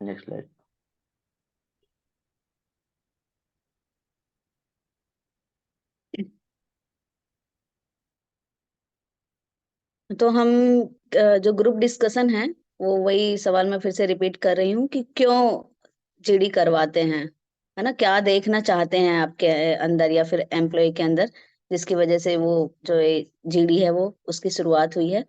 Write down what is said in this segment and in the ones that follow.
Next slide. तो हम जो ग्रुप डिस्कशन है वो वही सवाल मैं फिर से रिपीट कर रही हूँ कि क्यों जीडी करवाते हैं, है ना, क्या देखना चाहते हैं आपके अंदर या फिर एम्प्लॉय के अंदर जिसकी वजह से वो जो जीडी है वो उसकी शुरुआत हुई है।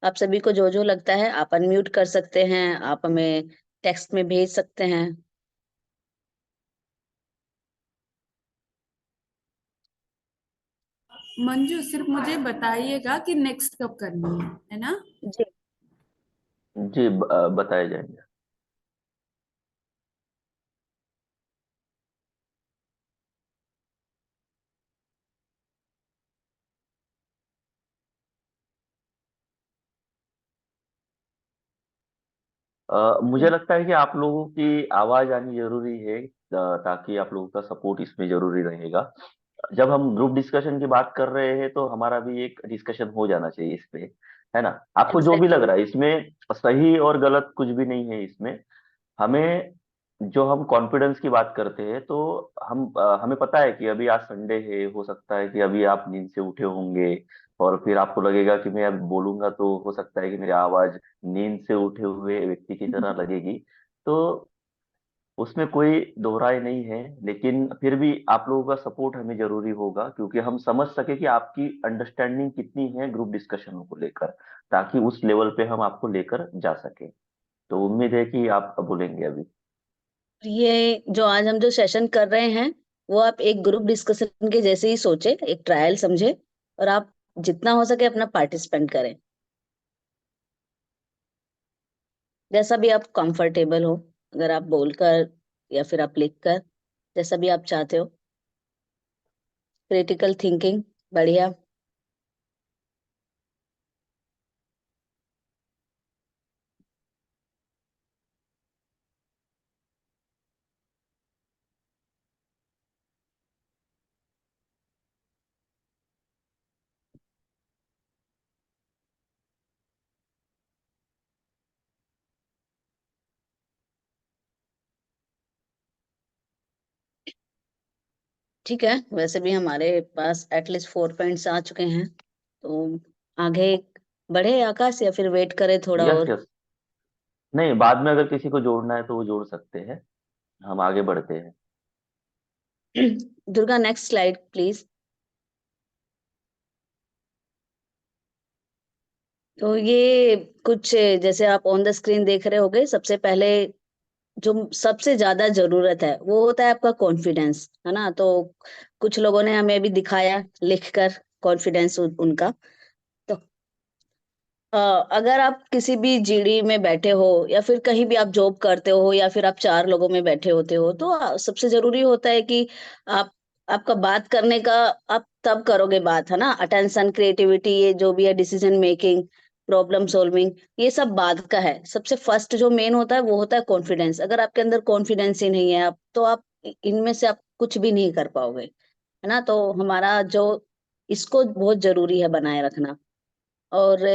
आप सभी को जो जो लगता है आप अनम्यूट कर सकते हैं, आप हमें टेक्स्ट में भेज सकते हैं। मंजू सिर्फ मुझे बताइएगा कि नेक्स्ट कब करनी है ना। जी। जी, बताए जाएंगे। मुझे लगता है कि आप लोगों की आवाज आनी जरूरी है, ताकि आप लोगों का सपोर्ट इसमें जरूरी रहेगा। जब हम ग्रुप डिस्कशन की बात कर रहे हैं तो हमारा भी एक डिस्कशन हो जाना चाहिए इस पे, है ना। आपको जो भी लग एग्जैक्टली। रहा है इसमें सही और गलत कुछ भी नहीं है इसमें। हमें जो हम कॉन्फिडेंस की बात करते हैं तो हमें पता है कि अभी आज संडे है, हो सकता है कि अभी आप नींद से उठे होंगे और फिर आपको लगेगा कि मैं अब बोलूंगा तो हो सकता है कि मेरी आवाज नींद से उठे हुए व्यक्ति की तरह लगेगी। तो उसमें कोई दोहराई नहीं है, लेकिन फिर भी आप लोगों का सपोर्ट हमें जरूरी होगा, क्योंकि हम समझ सके कि आपकी अंडरस्टैंडिंग कितनी है ग्रुप डिस्कशनों को लेकर, ताकि उस लेवल पे हम आपको लेकर जा सके। तो उम्मीद है कि आप बोलेंगे अभी। ये जो आज हम जो सेशन कर रहे हैं वो आप एक ग्रुप डिस्कशन के जैसे ही सोचे, एक ट्रायल समझे और आप जितना हो सके अपना पार्टिसिपेंट करें जैसा भी आप कंफर्टेबल हो, अगर आप बोलकर या फिर आप लिखकर, जैसा भी आप चाहते हो। क्रिटिकल थिंकिंग, बढ़िया। ठीक है, वैसे भी हमारे पास एटलीस्ट 4 पॉइंट्स आ चुके हैं, तो आगे बढ़े आकाश या फिर वेट करें थोड़ा यस और। यस। नहीं, बाद में अगर किसी को जोड़ना है तो वो जोड़ सकते हैं। हम आगे बढ़ते हैं। Durga next slide please. तो ये कुछ जैसे आप ऑन द स्क्रीन देख रहे होगे, सबसे पहले जो सबसे ज्यादा जरूरत है वो होता है आपका कॉन्फिडेंस, है ना। तो कुछ लोगों ने हमें भी दिखाया लिखकर कॉन्फिडेंस उनका। तो अ, अगर आप किसी भी जीडी में बैठे हो या फिर कहीं भी आप जॉब करते हो या फिर आप 4 लोगों में बैठे होते हो, तो सबसे जरूरी होता है कि आप आपका बात करने का, आप तब करोगे बात, है ना। अटेंशन, क्रिएटिविटी, ये जो भी है, डिसीजन मेकिंग, प्रॉब्लम सॉल्विंग, ये सब बाद का है। सबसे फर्स्ट जो मेन होता है वो होता है कॉन्फिडेंस। अगर आपके अंदर कॉन्फिडेंस ही नहीं है आप, तो आप इनमें से आप कुछ भी नहीं कर पाओगे, है ना। तो हमारा जो इसको बहुत जरूरी है बनाए रखना। और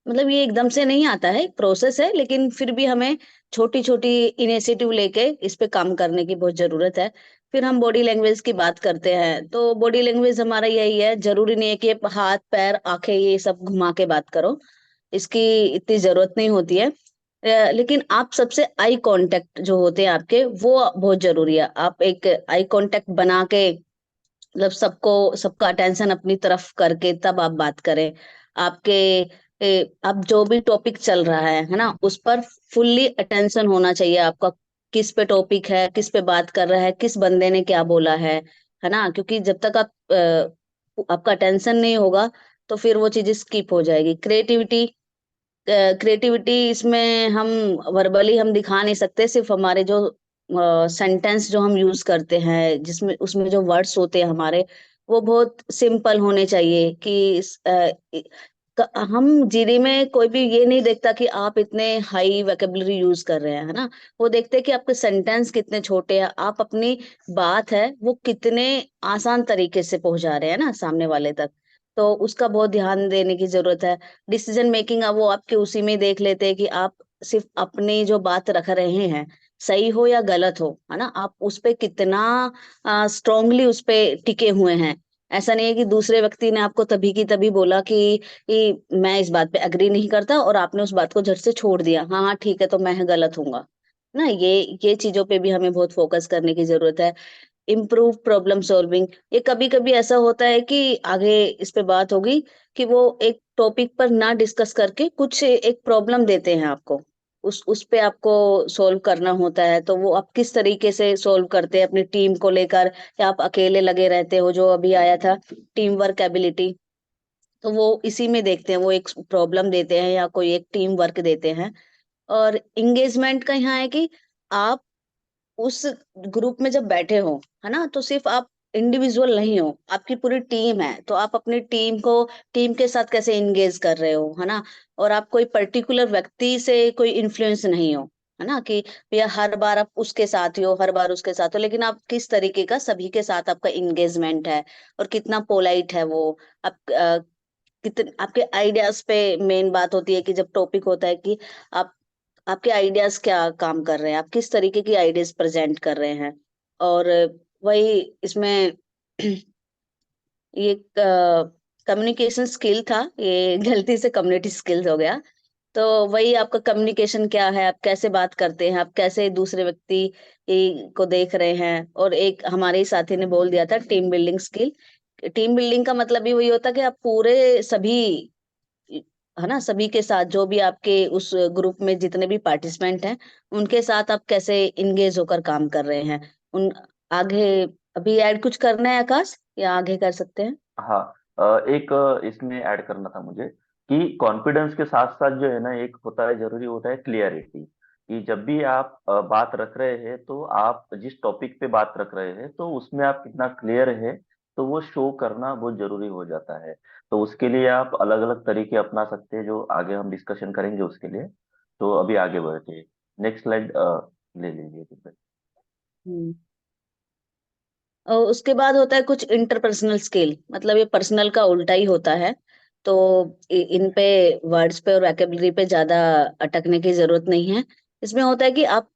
मतलब ये एकदम से नहीं आता है, एक प्रोसेस है, लेकिन फिर भी हमें छोटी छोटी इनिशिएटिव लेके इस पे काम करने की बहुत जरूरत है। फिर हम बॉडी लैंग्वेज की बात करते हैं, तो बॉडी लैंग्वेज हमारा यही है, जरूरी नहीं है कि आप हाथ पैर आंखें ये सब घुमा के बात करो, इसकी इतनी जरूरत नहीं होती है। लेकिन आप सबसे आई कांटेक्ट जो होते हैं आपके, वो बहुत जरूरी है। आप एक आई कांटेक्ट बना के, मतलब सबका अटेंशन अपनी तरफ करके तब आप बात करें। आपके अब जो भी टॉपिक चल रहा है ना, उस पर फुल्ली अटेंशन होना चाहिए आपका। किस पे टॉपिक है, किस पे बात कर रहा है, किस बंदे ने क्या बोला है ना। क्योंकि जब तक आप आपका अटेंशन नहीं होगा तो फिर वो चीजें स्किप हो जाएगी। क्रिएटिविटी, क्रिएटिविटी इसमें हम वर्बली हम दिखा नहीं सकते, सिर्फ हमारे जो सेंटेंस जो हम यूज करते हैं, जिसमें उसमें जो वर्ड्स होते हैं हमारे, वो बहुत सिंपल होने चाहिए कि हम जीडी में कोई भी ये नहीं देखता कि आप इतने हाई वोकेबलरी यूज कर रहे हैं, है ना। वो देखते हैं कि आपके सेंटेंस कितने छोटे हैं, आप अपनी बात है वो कितने आसान तरीके से पहुंचा रहे हैं ना सामने वाले तक। तो उसका बहुत ध्यान देने की जरूरत है। डिसीजन मेकिंग अब वो आपके उसी में देख लेते हैं कि आप सिर्फ अपनी जो बात रख रहे हैं, सही हो या गलत हो, है ना, आप उस पे कितना स्ट्रांगली उस पे टिके हुए हैं। ऐसा नहीं है कि दूसरे व्यक्ति ने आपको तभी की तभी बोला कि मैं इस बात पे अग्री नहीं करता और आपने उस बात को झट से छोड़ दिया, हाँ हाँ ठीक है तो मैं गलत हूंगा ना। ये चीजों पे भी हमें बहुत फोकस करने की जरूरत है। इम्प्रूव प्रॉब्लम सॉल्विंग, ये कभी कभी ऐसा होता है कि आगे इस पे बात होगी कि वो एक टॉपिक पर ना डिस्कस करके कुछ एक प्रॉब्लम देते हैं आपको, उस पे आपको सॉल्व करना होता है, तो वो आप किस तरीके से सॉल्व करते हैं अपनी टीम को लेकर, या आप अकेले लगे रहते हो, जो अभी आया था टीम वर्क एबिलिटी, तो वो इसी में देखते हैं, वो एक प्रॉब्लम देते हैं या कोई एक टीम वर्क देते हैं। और इंगेजमेंट का यहाँ है कि आप उस ग्रुप में जब बैठे हो, है ना, तो सिर्फ आप इंडिविजुअल नहीं हो, आपकी पूरी टीम है, तो आप अपनी टीम के साथ कैसे इंगेज कर रहे हो, है ना। और आप कोई पर्टिकुलर व्यक्ति से कोई इन्फ्लुएंस नहीं हो, है ना, कि भैया हर बार आप उसके साथ ही हो, हर बार उसके साथ हो, लेकिन आप किस तरीके का सभी के साथ आपका इंगेजमेंट है और कितना पोलाइट है वो। आप कितने आपके आइडियाज पे मेन बात होती है कि जब टॉपिक होता है कि आप आपके आइडियाज क्या काम कर रहे हैं, आप किस तरीके की आइडियाज प्रेजेंट कर रहे हैं। और वही इसमें ये कम्युनिकेशन स्किल था, ये गलती से कम्युनिटी स्किल्स हो गया। तो वही आपका कम्युनिकेशन क्या है, आप कैसे बात करते हैं, आप कैसे दूसरे व्यक्ति को देख रहे हैं। और एक हमारे ही साथी ने बोल दिया था team building skill. Team building का मतलब ही वही होता है कि आप पूरे सभी, है ना, सभी के साथ जो भी आपके उस ग्रुप में जितने भी पार्टिसिपेंट हैं, उनके साथ आप कैसे इंगेज होकर काम कर रहे हैं। उन आगे अभी ऐड कुछ करना है आकाश, या आगे कर सकते हैं? हाँ, एक इसमें ऐड करना था मुझे कि कॉन्फिडेंस के साथ साथ जो है ना, एक होता है, जरूरी होता है क्लियरिटी। कि जब भी आप बात रख रहे हैं, तो आप जिस टॉपिक पे बात रख रहे हैं तो उसमें आप कितना क्लियर है, तो वो शो करना बहुत जरूरी हो जाता है। तो उसके लिए आप अलग अलग तरीके अपना सकते हैं, जो आगे हम डिस्कशन करेंगे उसके लिए। तो अभी आगे बढ़ते, नेक्स्ट स्लाइड ले लीजिए। हम्म। और उसके बाद होता है कुछ इंटरपर्सनल स्किल, मतलब ये पर्सनल का उल्टा ही होता है। तो इन पे वर्ड्स पे और वैकेबलरी पे ज्यादा अटकने की जरूरत नहीं है। इसमें होता है कि आप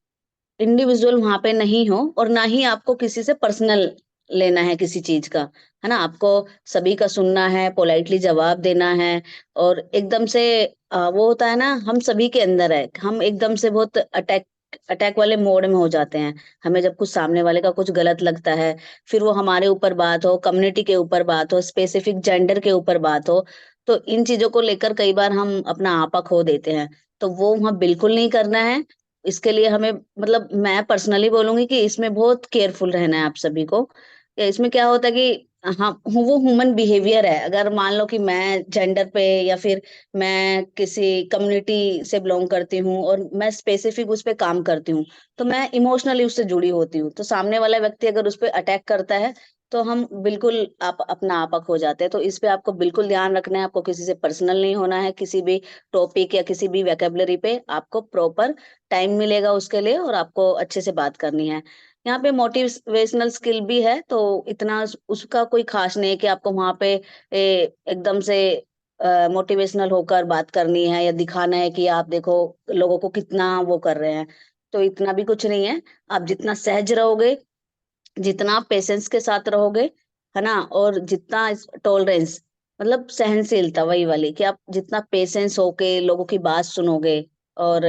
इंडिविजुअल वहां पे नहीं हो, और ना ही आपको किसी से पर्सनल लेना है किसी चीज का, है ना। आपको सभी का सुनना है, पोलाइटली जवाब देना है। और एकदम से वो होता है ना, हम सभी के अंदर है, हम एकदम से बहुत अटैक अटैक वाले मोड में हो जाते हैं। हमें जब कुछ सामने वाले का कुछ गलत लगता है, फिर वो हमारे ऊपर बात हो, कम्युनिटी के ऊपर बात हो, स्पेसिफिक जेंडर के ऊपर बात हो, तो इन चीजों को लेकर कई बार हम अपना आपा खो देते हैं। तो वो वहां बिल्कुल नहीं करना है। इसके लिए हमें, मतलब मैं पर्सनली बोलूंगी कि इसमें बहुत केयरफुल रहना है आप सभी को। इसमें क्या होता है कि हाँ, वो ह्यूमन बिहेवियर है। अगर मान लो कि मैं जेंडर पे, या फिर मैं किसी कम्युनिटी से बिलोंग करती हूँ और मैं स्पेसिफिक उस पे काम करती हूँ, तो मैं इमोशनली उससे जुड़ी होती हूँ, तो सामने वाला व्यक्ति अगर उस पे अटैक करता है, तो हम बिल्कुल आप अपना आपा खो जाते हैं। तो इस पे आपको बिल्कुल ध्यान रखना है, आपको किसी से पर्सनल नहीं होना है, किसी भी टॉपिक या किसी भी वैकेबलरी पे आपको प्रॉपर टाइम मिलेगा उसके लिए, और आपको अच्छे से बात करनी है। यहाँ पे मोटिवेशनल स्किल भी है, तो इतना उसका कोई खास नहीं है कि आपको वहां पे एकदम से मोटिवेशनल होकर बात करनी है या दिखाना है कि आप देखो लोगों को कितना वो कर रहे हैं। तो इतना भी कुछ नहीं है। आप जितना सहज रहोगे, जितना पेशेंस के साथ रहोगे, है ना, और जितना टॉलरेंस, मतलब सहनशीलता वही वाली, कि आप जितना पेशेंस होके लोगों की बात सुनोगे और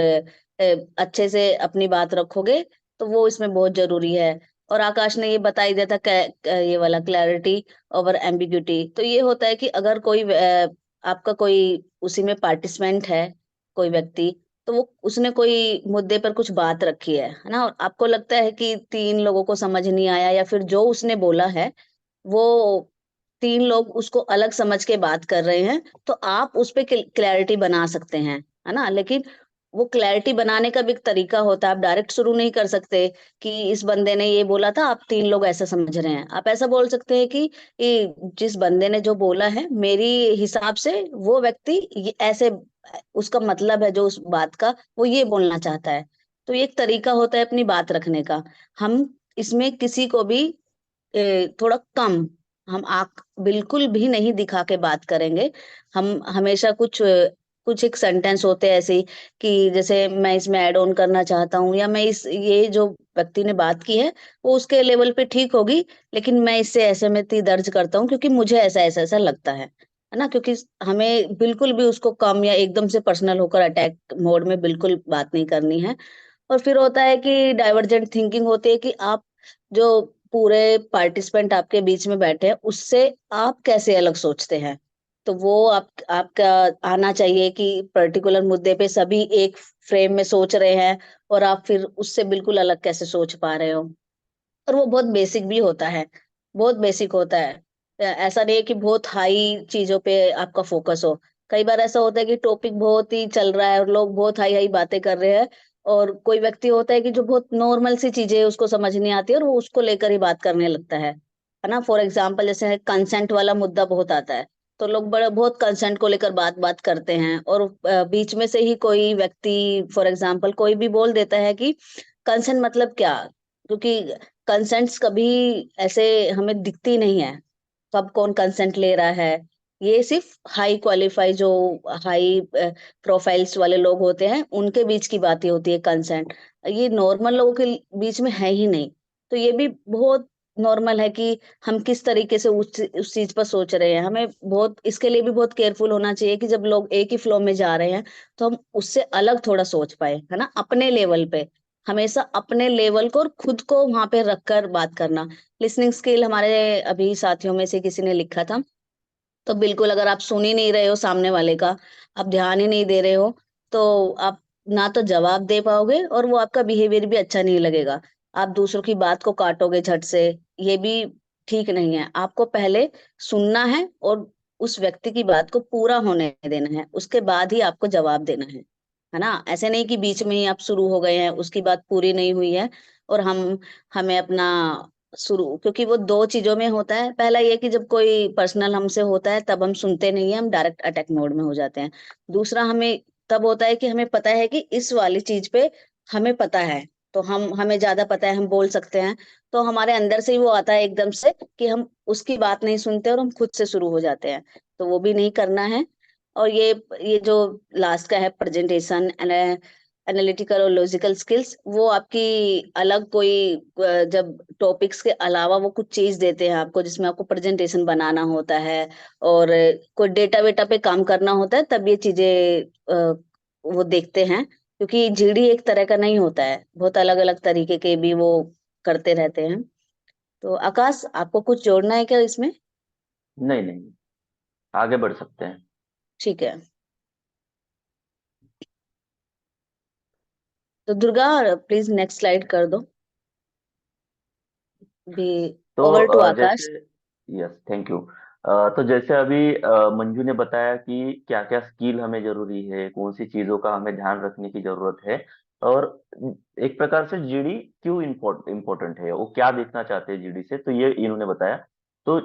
अच्छे से अपनी बात रखोगे, तो वो इसमें बहुत जरूरी है। और आकाश ने ये बता ही दिया था ये वाला क्लैरिटी ओवर एम्बिग्यूटी। तो ये होता है कि अगर कोई आपका कोई उसी में पार्टिसिपेंट है, कोई व्यक्ति, तो वो उसने कोई मुद्दे पर कुछ बात रखी है ना, और आपको लगता है कि तीन लोगों को समझ नहीं आया, या फिर जो उसने बोला है वो तीन लोग उसको अलग समझ के बात कर रहे हैं, तो आप उस पे क्लैरिटी बना सकते हैं, है ना। लेकिन वो क्लैरिटी बनाने का भी एक तरीका होता है, आप डायरेक्ट शुरू नहीं कर सकते कि इस बंदे ने ये बोला था, आप तीन लोग ऐसा समझ रहे हैं। आप ऐसा बोल सकते हैं कि जिस बंदे ने जो बोला है, मेरी हिसाब से वो व्यक्ति ये ऐसे, उसका मतलब है जो उस बात का, वो ये बोलना चाहता है। तो ये एक तरीका होता है अपनी बात रखने का। हम इसमें किसी को भी थोड़ा कम, हम आंख बिल्कुल भी नहीं दिखा के बात करेंगे। हम हमेशा कुछ कुछ एक सेंटेंस होते हैं ऐसे ही कि जैसे मैं इसमें ऐड ऑन करना चाहता हूँ, या मैं इस ये जो व्यक्ति ने बात की है वो उसके लेवल पे ठीक होगी, लेकिन मैं इससे असहमति दर्ज करता हूँ क्योंकि मुझे ऐसा लगता है ना? क्योंकि हमें बिल्कुल भी उसको कम या एकदम से पर्सनल होकर अटैक मोड में बिल्कुल बात नहीं करनी है। और फिर होता है कि डाइवर्जेंट थिंकिंग होती है कि आप जो पूरे पार्टिसिपेंट आपके बीच में बैठे हैं, उससे आप कैसे अलग सोचते हैं? तो वो आपका आना चाहिए कि पर्टिकुलर मुद्दे पे सभी एक फ्रेम में सोच रहे हैं और आप फिर उससे बिल्कुल अलग कैसे सोच पा रहे हो। और वो बहुत बेसिक भी होता है, बहुत बेसिक होता है। ऐसा नहीं है कि बहुत हाई चीज़ों पे आपका फ़ोकस हो। कई बार ऐसा होता है कि टॉपिक बहुत ही चल रहा है और लोग बहुत हाई-हाई बातें कर रहे हैं, और कोई व्यक्ति होता है कि जो बहुत नॉर्मल सी चीज़ें उसको समझ नहीं आती है और वो उसको लेकर ही बात करने लगता है ना? फॉर एग्ज़ाम्पल जैसे कंसेंट वाला मुद्दा बहुत आता है, तो लोग बड़ा बहुत कंसेंट को लेकर बात-बात करते हैं, और बीच में से ही कोई व्यक्ति फॉर एग्ज़ाम्पल कोई भी बोल देता है कि कंसेंट मतलब क्या? क्योंकि कंसेंट्स कभी ऐसे हमें दिखती नहीं है, कब कौन कंसेंट ले रहा है। ये सिर्फ़ हाई क्वालीफाई जो हाई प्रोफाइल्स वाले लोग होते हैं, उनके बीच की बातें होती है कंसेंट। ये नॉर्मल लोगों के बीच में है ही नहीं। तो ये भी बहुत नॉर्मल है कि हम किस तरीके से उस चीज़ पर सोच रहे हैं। हमें बहुत इसके लिए भी बहुत केयरफुल होना चाहिए कि जब लोग एक ही फ्लो में जा रहे हैं, तो हम उससे अलग थोड़ा सोच पाएँ, है ना? अपने लेवल पे। हमेशा अपने लेवल को और खुद को वहाँ पे रखकर बात करना। लिसनिंग स्किल हमारे अभी साथियों में से किसी ने लिखा था, तो बिल्कुल अगर आप सुन ही नहीं रहे हो सामने वाले का, आप ध्यान ही नहीं दे रहे हो, तो आप ना तो जवाब दे पाओगे और वो आपका बिहेवियर भी अच्छा नहीं लगेगा। आप दूसरों की बात को काटोगे झट से, ये भी ठीक नहीं है। आपको पहले सुनना है और उस व्यक्ति की बात को पूरा होने देना है, उसके बाद ही आपको जवाब देना है ना? ऐसे नहीं कि बीच में ही आप शुरू हो गए हैं, उसकी बात पूरी नहीं हुई है और हमें अपना शुरू, क्योंकि वो 2 चीज़ों में होता है। पहला ये कि जब कोई पर्सनल हमसे होता है तब हम सुनते नहीं हैं, हम डायरेक्ट अटैक मोड में हो जाते हैं। दूसरा हमें तब होता है कि हमें पता है कि इस वाली चीज़ पे हमें पता है, तो हमें ज़्यादा पता है, हम बोल सकते हैं। तो हमारे अंदर से ही वो आता है एकदम से कि हम उसकी बात नहीं सुनते और हम खुद से शुरू हो जाते हैं। तो वो भी नहीं करना है। और ये जो लास्ट का है प्रेजेंटेशन एनालिटिकल और लॉजिकल स्किल्स, वो आपकी अलग कोई जब टॉपिक्स के अलावा वो कुछ चीज़ देते हैं आपको जिसमें आपको प्रेजेंटेशन बनाना होता है और कोई डेटा वेटा पे काम करना होता है, तब ये चीज़ें वो देखते हैं, क्योंकि जीडी एक तरह का नहीं होता है, बहुत अलग-अलग तरीके के भी वो करते रहते हैं। तो आकाश, आपको कुछ जोड़ना है क्या इसमें? नहीं नहीं, आगे बढ़ सकते हैं। ठीक है। तो दुर्गा, प्लीज़ नेक्स्ट स्लाइड कर दो। बी तो ओवर टू आकाश। जैसे, यस थैंक यू। तो जैसे अभी मंजू ने बताया कि क्या क्या स्किल हमें जरूरी है, कौन सी चीजों का हमें ध्यान रखने की जरूरत है, और एक प्रकार से जीडी क्यों इम्पोर्टेंट है, वो क्या देखना चाहते हैं जीडी से, तो ये इन्होंने बताया। तो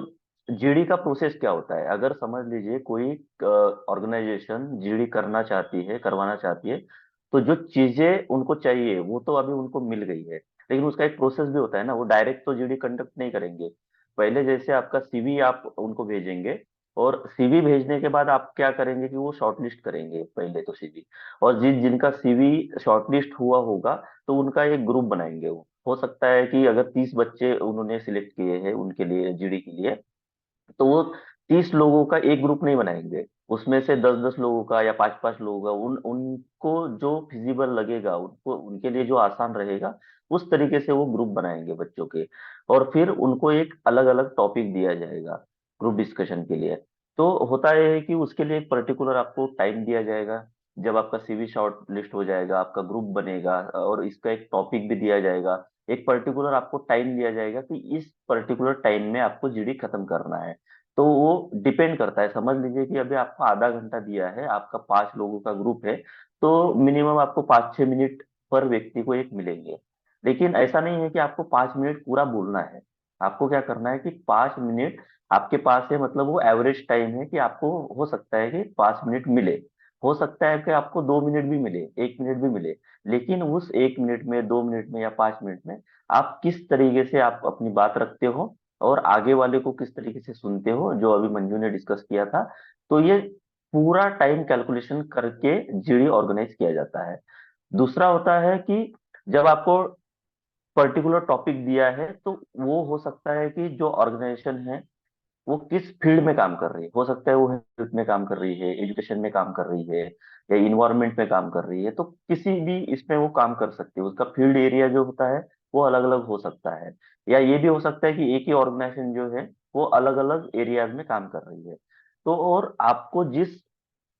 जीडी का प्रोसेस क्या होता है, अगर समझ लीजिए कोई ऑर्गेनाइजेशन जीडी करना चाहती है, करवाना चाहती है, तो जो चीजें उनको चाहिए वो तो अभी उनको मिल गई है, लेकिन उसका एक प्रोसेस भी होता है ना, वो डायरेक्ट तो जीडी कंडक्ट नहीं करेंगे। पहले जैसे आपका सीवी आप उनको भेजेंगे, और सीवी भेजने के बाद आप क्या करेंगे कि वो शॉर्टलिस्ट करेंगे पहले तो सीवी, और जिनका सीवी शॉर्टलिस्ट हुआ होगा तो उनका एक ग्रुप बनाएंगे। वो हो सकता है कि अगर 30 बच्चे उन्होंने सिलेक्ट किए हैं उनके लिए, जीडी के लिए, तो वो 30 लोगों का एक ग्रुप नहीं बनाएंगे, उसमें से 10-10 लोगों का या 5-5 लोगों का, उन उनको जो फिजिबल लगेगा, उनको उनके लिए जो आसान रहेगा, उस तरीके से वो ग्रुप बनाएंगे बच्चों के। और फिर उनको एक अलग अलग टॉपिक दिया जाएगा ग्रुप डिस्कशन के लिए। तो होता यह है कि उसके लिए एक पर्टिकुलर आपको टाइम दिया जाएगा। जब आपका सीवी शॉर्ट लिस्ट हो जाएगा, आपका ग्रुप बनेगा, और इसका एक टॉपिक भी दिया जाएगा, एक पर्टिकुलर आपको टाइम दिया जाएगा कि इस पर्टिकुलर टाइम में आपको जीडी खत्म करना है। तो वो डिपेंड करता है, समझ लीजिए कि अभी आपको आधा घंटा दिया है, आपका 5 लोगों का ग्रुप है, तो मिनिमम आपको 5-6 मिनट पर व्यक्ति को एक मिलेंगे। लेकिन ऐसा नहीं है कि आपको 5 मिनट पूरा बोलना है। आपको क्या करना है कि 5 मिनट आपके पास है, मतलब वो एवरेज टाइम है कि आपको हो सकता है कि 5 मिनट मिले, हो सकता है कि आपको 2 मिनट भी मिले, 1 मिनट भी मिले। लेकिन उस 1 मिनट में, 2 मिनट में या 5 मिनट में आप किस तरीके से आप अपनी बात रखते हो, और आगे वाले को किस तरीके से सुनते हो, जो अभी मंजू ने डिस्कस किया था। तो ये पूरा टाइम कैलकुलेशन करके जीडी ऑर्गेनाइज किया जाता है। दूसरा होता है कि जब आपको पर्टिकुलर टॉपिक दिया है तो वो हो सकता है कि जो ऑर्गेनाइजेशन है वो किस फील्ड में काम कर रही है, हो सकता है वो हेल्थ में काम कर रही है, एजुकेशन में काम कर रही है, या इन्वायरमेंट में काम कर रही है, तो किसी भी इसमें वो काम कर सकती है। उसका फील्ड एरिया जो होता है वो अलग अलग हो सकता है। या ये भी हो सकता है कि एक ही ऑर्गेनाइजेशन जो है वो अलग अलग एरियाज में काम कर रही है। तो और आपको जिस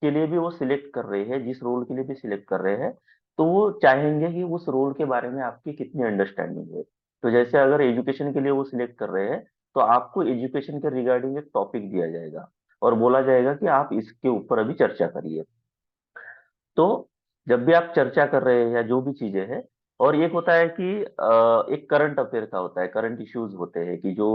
के लिए भी वो सिलेक्ट कर रहे हैं, जिस रोल के लिए भी सिलेक्ट कर रहे हैं, तो वो चाहेंगे कि उस रोल के बारे में आपकी कितनी अंडरस्टैंडिंग है। तो जैसे अगर एजुकेशन के लिए वो सिलेक्ट कर रहे हैं, तो आपको एजुकेशन के रिगार्डिंग एक टॉपिक दिया जाएगा और बोला जाएगा कि आप इसके ऊपर अभी चर्चा करिए। तो जब भी आप चर्चा कर रहे हैं या जो भी चीजें हैं, और एक होता है कि एक करंट अफेयर का होता है, करंट इश्यूज होते हैं कि जो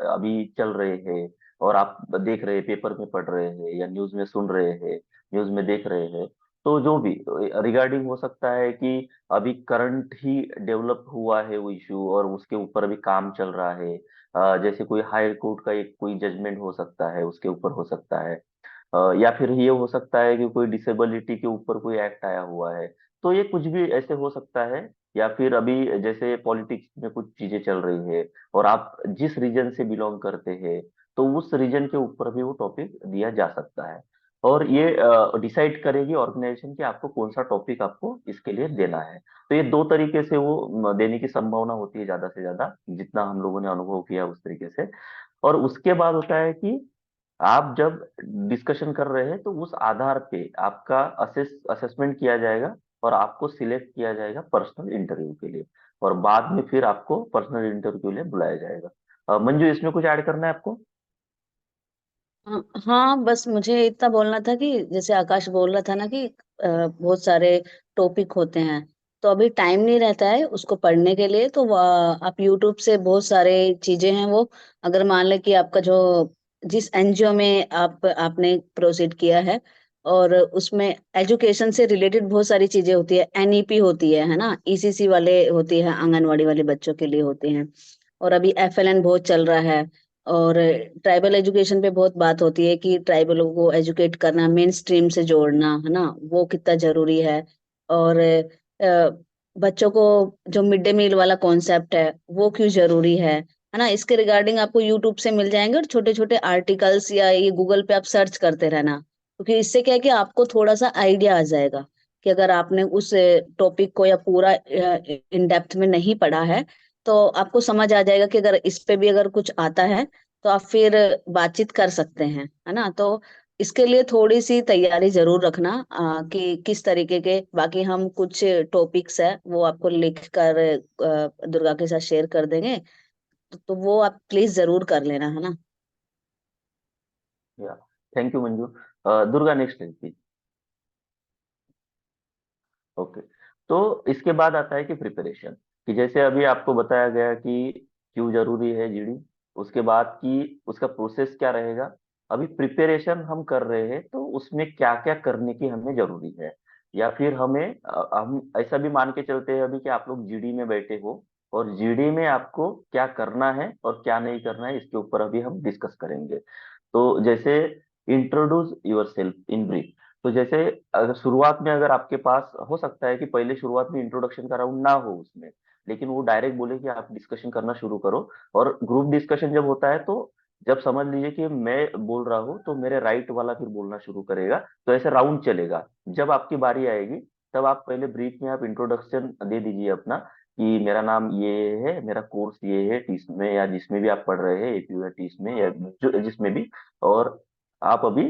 अभी चल रहे हैं और आप देख रहे हैं, पेपर में पढ़ रहे हैं या न्यूज में सुन रहे हैं, न्यूज में देख रहे हैं। तो जो भी रिगार्डिंग हो सकता है कि अभी करंट ही डेवलप हुआ है वो इशू और उसके ऊपर अभी काम चल रहा है। जैसे कोई हाई कोर्ट का एक कोई जजमेंट हो सकता है, उसके ऊपर हो सकता है। या फिर ये हो सकता है कि कोई डिसेबिलिटी के ऊपर कोई एक्ट आया हुआ है। तो ये कुछ भी ऐसे हो सकता है। या फिर अभी जैसे पॉलिटिक्स में कुछ चीजें चल रही है और आप जिस रीजन से बिलोंग करते हैं, तो उस रीजन के ऊपर भी वो टॉपिक दिया जा सकता है। और ये डिसाइड करेगी ऑर्गेनाइजेशन कि आपको कौन सा टॉपिक आपको इसके लिए देना है। तो ये दो तरीके से वो देने की संभावना होती है, ज्यादा से ज्यादा जितना हम लोगों ने अनुभव किया उस तरीके से। और उसके बाद होता है कि आप जब डिस्कशन कर रहे हैं तो उस आधार पे आपका असेसमेंट किया जाएगा और आपको सिलेक्ट किया जाएगा पर्सनल इंटरव्यू के लिए। और बाद में फिर आपको पर्सनल इंटरव्यू के लिए बुलाया जाएगा। मंजू, इसमें कुछ ऐड करना है आपको? हाँ, बस मुझे इतना बोलना था कि जैसे आकाश बोल रहा था ना कि बहुत सारे टॉपिक होते हैं, तो अभी टाइम नहीं रहता है उसको पढ़ने के लिए। तो आप यूट्यूब से बहुत सारे चीजें हैं वो, अगर मान लें कि आपका जो जिस एनजीओ में आपने प्रोसीड किया है, और उसमें एजुकेशन से रिलेटेड बहुत सारी चीजें होती है, एनईपी होती है ना, ईसीसी वाले होती है, आंगनवाड़ी वाले बच्चों के लिए होते हैं। और अभी एफएलएन बहुत चल रहा है। और ट्राइबल एजुकेशन पे बहुत बात होती है कि ट्राइबलों को एजुकेट करना, मेन स्ट्रीम से जोड़ना, है ना, वो कितना जरूरी है। और बच्चों को जो मिड डे मील वाला कॉन्सेप्ट है वो क्यों जरूरी है ना, इसके रिगार्डिंग आपको यूट्यूब से मिल जाएंगे। और छोटे छोटे आर्टिकल्स या ये गूगल पे आप सर्च करते रहना, क्योंकि इससे क्या है कि आपको थोड़ा सा आइडिया आ जाएगा कि अगर आपने उस टॉपिक को या पूरा इन डेप्थ में नहीं पढ़ा है, तो आपको समझ आ जाएगा कि अगर इस पे भी अगर कुछ आता है तो आप फिर बातचीत कर सकते हैं, है ना। तो इसके लिए थोड़ी सी तैयारी जरूर रखना, कि किस तरीके के, बाकी हम कुछ टॉपिक्स है वो आपको लिख कर दुर्गा के साथ शेयर कर देंगे। तो वो आप प्लीज जरूर कर लेना, है ना। या, thank you Manju. Durga, next please. Okay. तो इसके बाद आता है कि प्रिपरेशन, कि जैसे अभी आपको बताया गया कि क्यों जरूरी है जीडी, उसके बाद कि उसका प्रोसेस क्या रहेगा। अभी प्रिपरेशन हम कर रहे हैं तो उसमें क्या क्या करने की हमें जरूरी है। या फिर हम ऐसा भी मान के चलते हैं अभी कि आप लोग जीडी में बैठे हो, और जीडी में आपको क्या करना है और क्या नहीं करना है इसके ऊपर अभी हम डिस्कस करेंगे। तो जैसे introduce your self in brief. तो जैसे अगर शुरुआत में, अगर आपके पास हो सकता है कि पहले शुरुआत में इंट्रोडक्शन का राउंड ना हो उसमें, लेकिन वो डायरेक्ट बोले कि आप डिस्कशन करना शुरू करो। और ग्रुप डिस्कशन जब होता है तो जब समझ लीजिए कि मैं बोल रहा हूँ तो मेरे राइट वाला फिर बोलना शुरू करेगा, तो ऐसे राउंड चलेगा। जब आपकी बारी आएगी तब आप पहले ब्रीफ में आप इंट्रोडक्शन दे दीजिए अपना, कि मेरा नाम ये है, मेरा कोर्स ये है टीस में या जिसमें भी आप पढ़ रहे हैं, एपीयू या टीस में या जिसमें भी। और आप अभी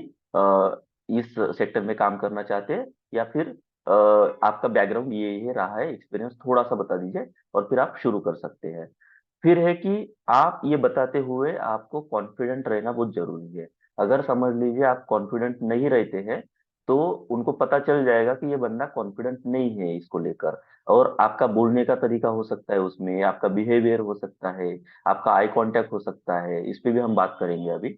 इस सेक्टर में काम करना चाहते हैं, या फिर आपका बैकग्राउंड ये रहा है, एक्सपीरियंस थोड़ा सा बता दीजिए और फिर आप शुरू कर सकते हैं। फिर है कि आप ये बताते हुए आपको कॉन्फिडेंट रहना बहुत जरूरी है। अगर समझ लीजिए आप कॉन्फिडेंट नहीं रहते हैं, तो उनको पता चल जाएगा कि ये बंदा कॉन्फिडेंट नहीं है इसको लेकर। और आपका बोलने का तरीका हो सकता है उसमें, आपका बिहेवियर हो सकता है, आपका आई कांटेक्ट हो सकता है, इस पे भी हम बात करेंगे अभी।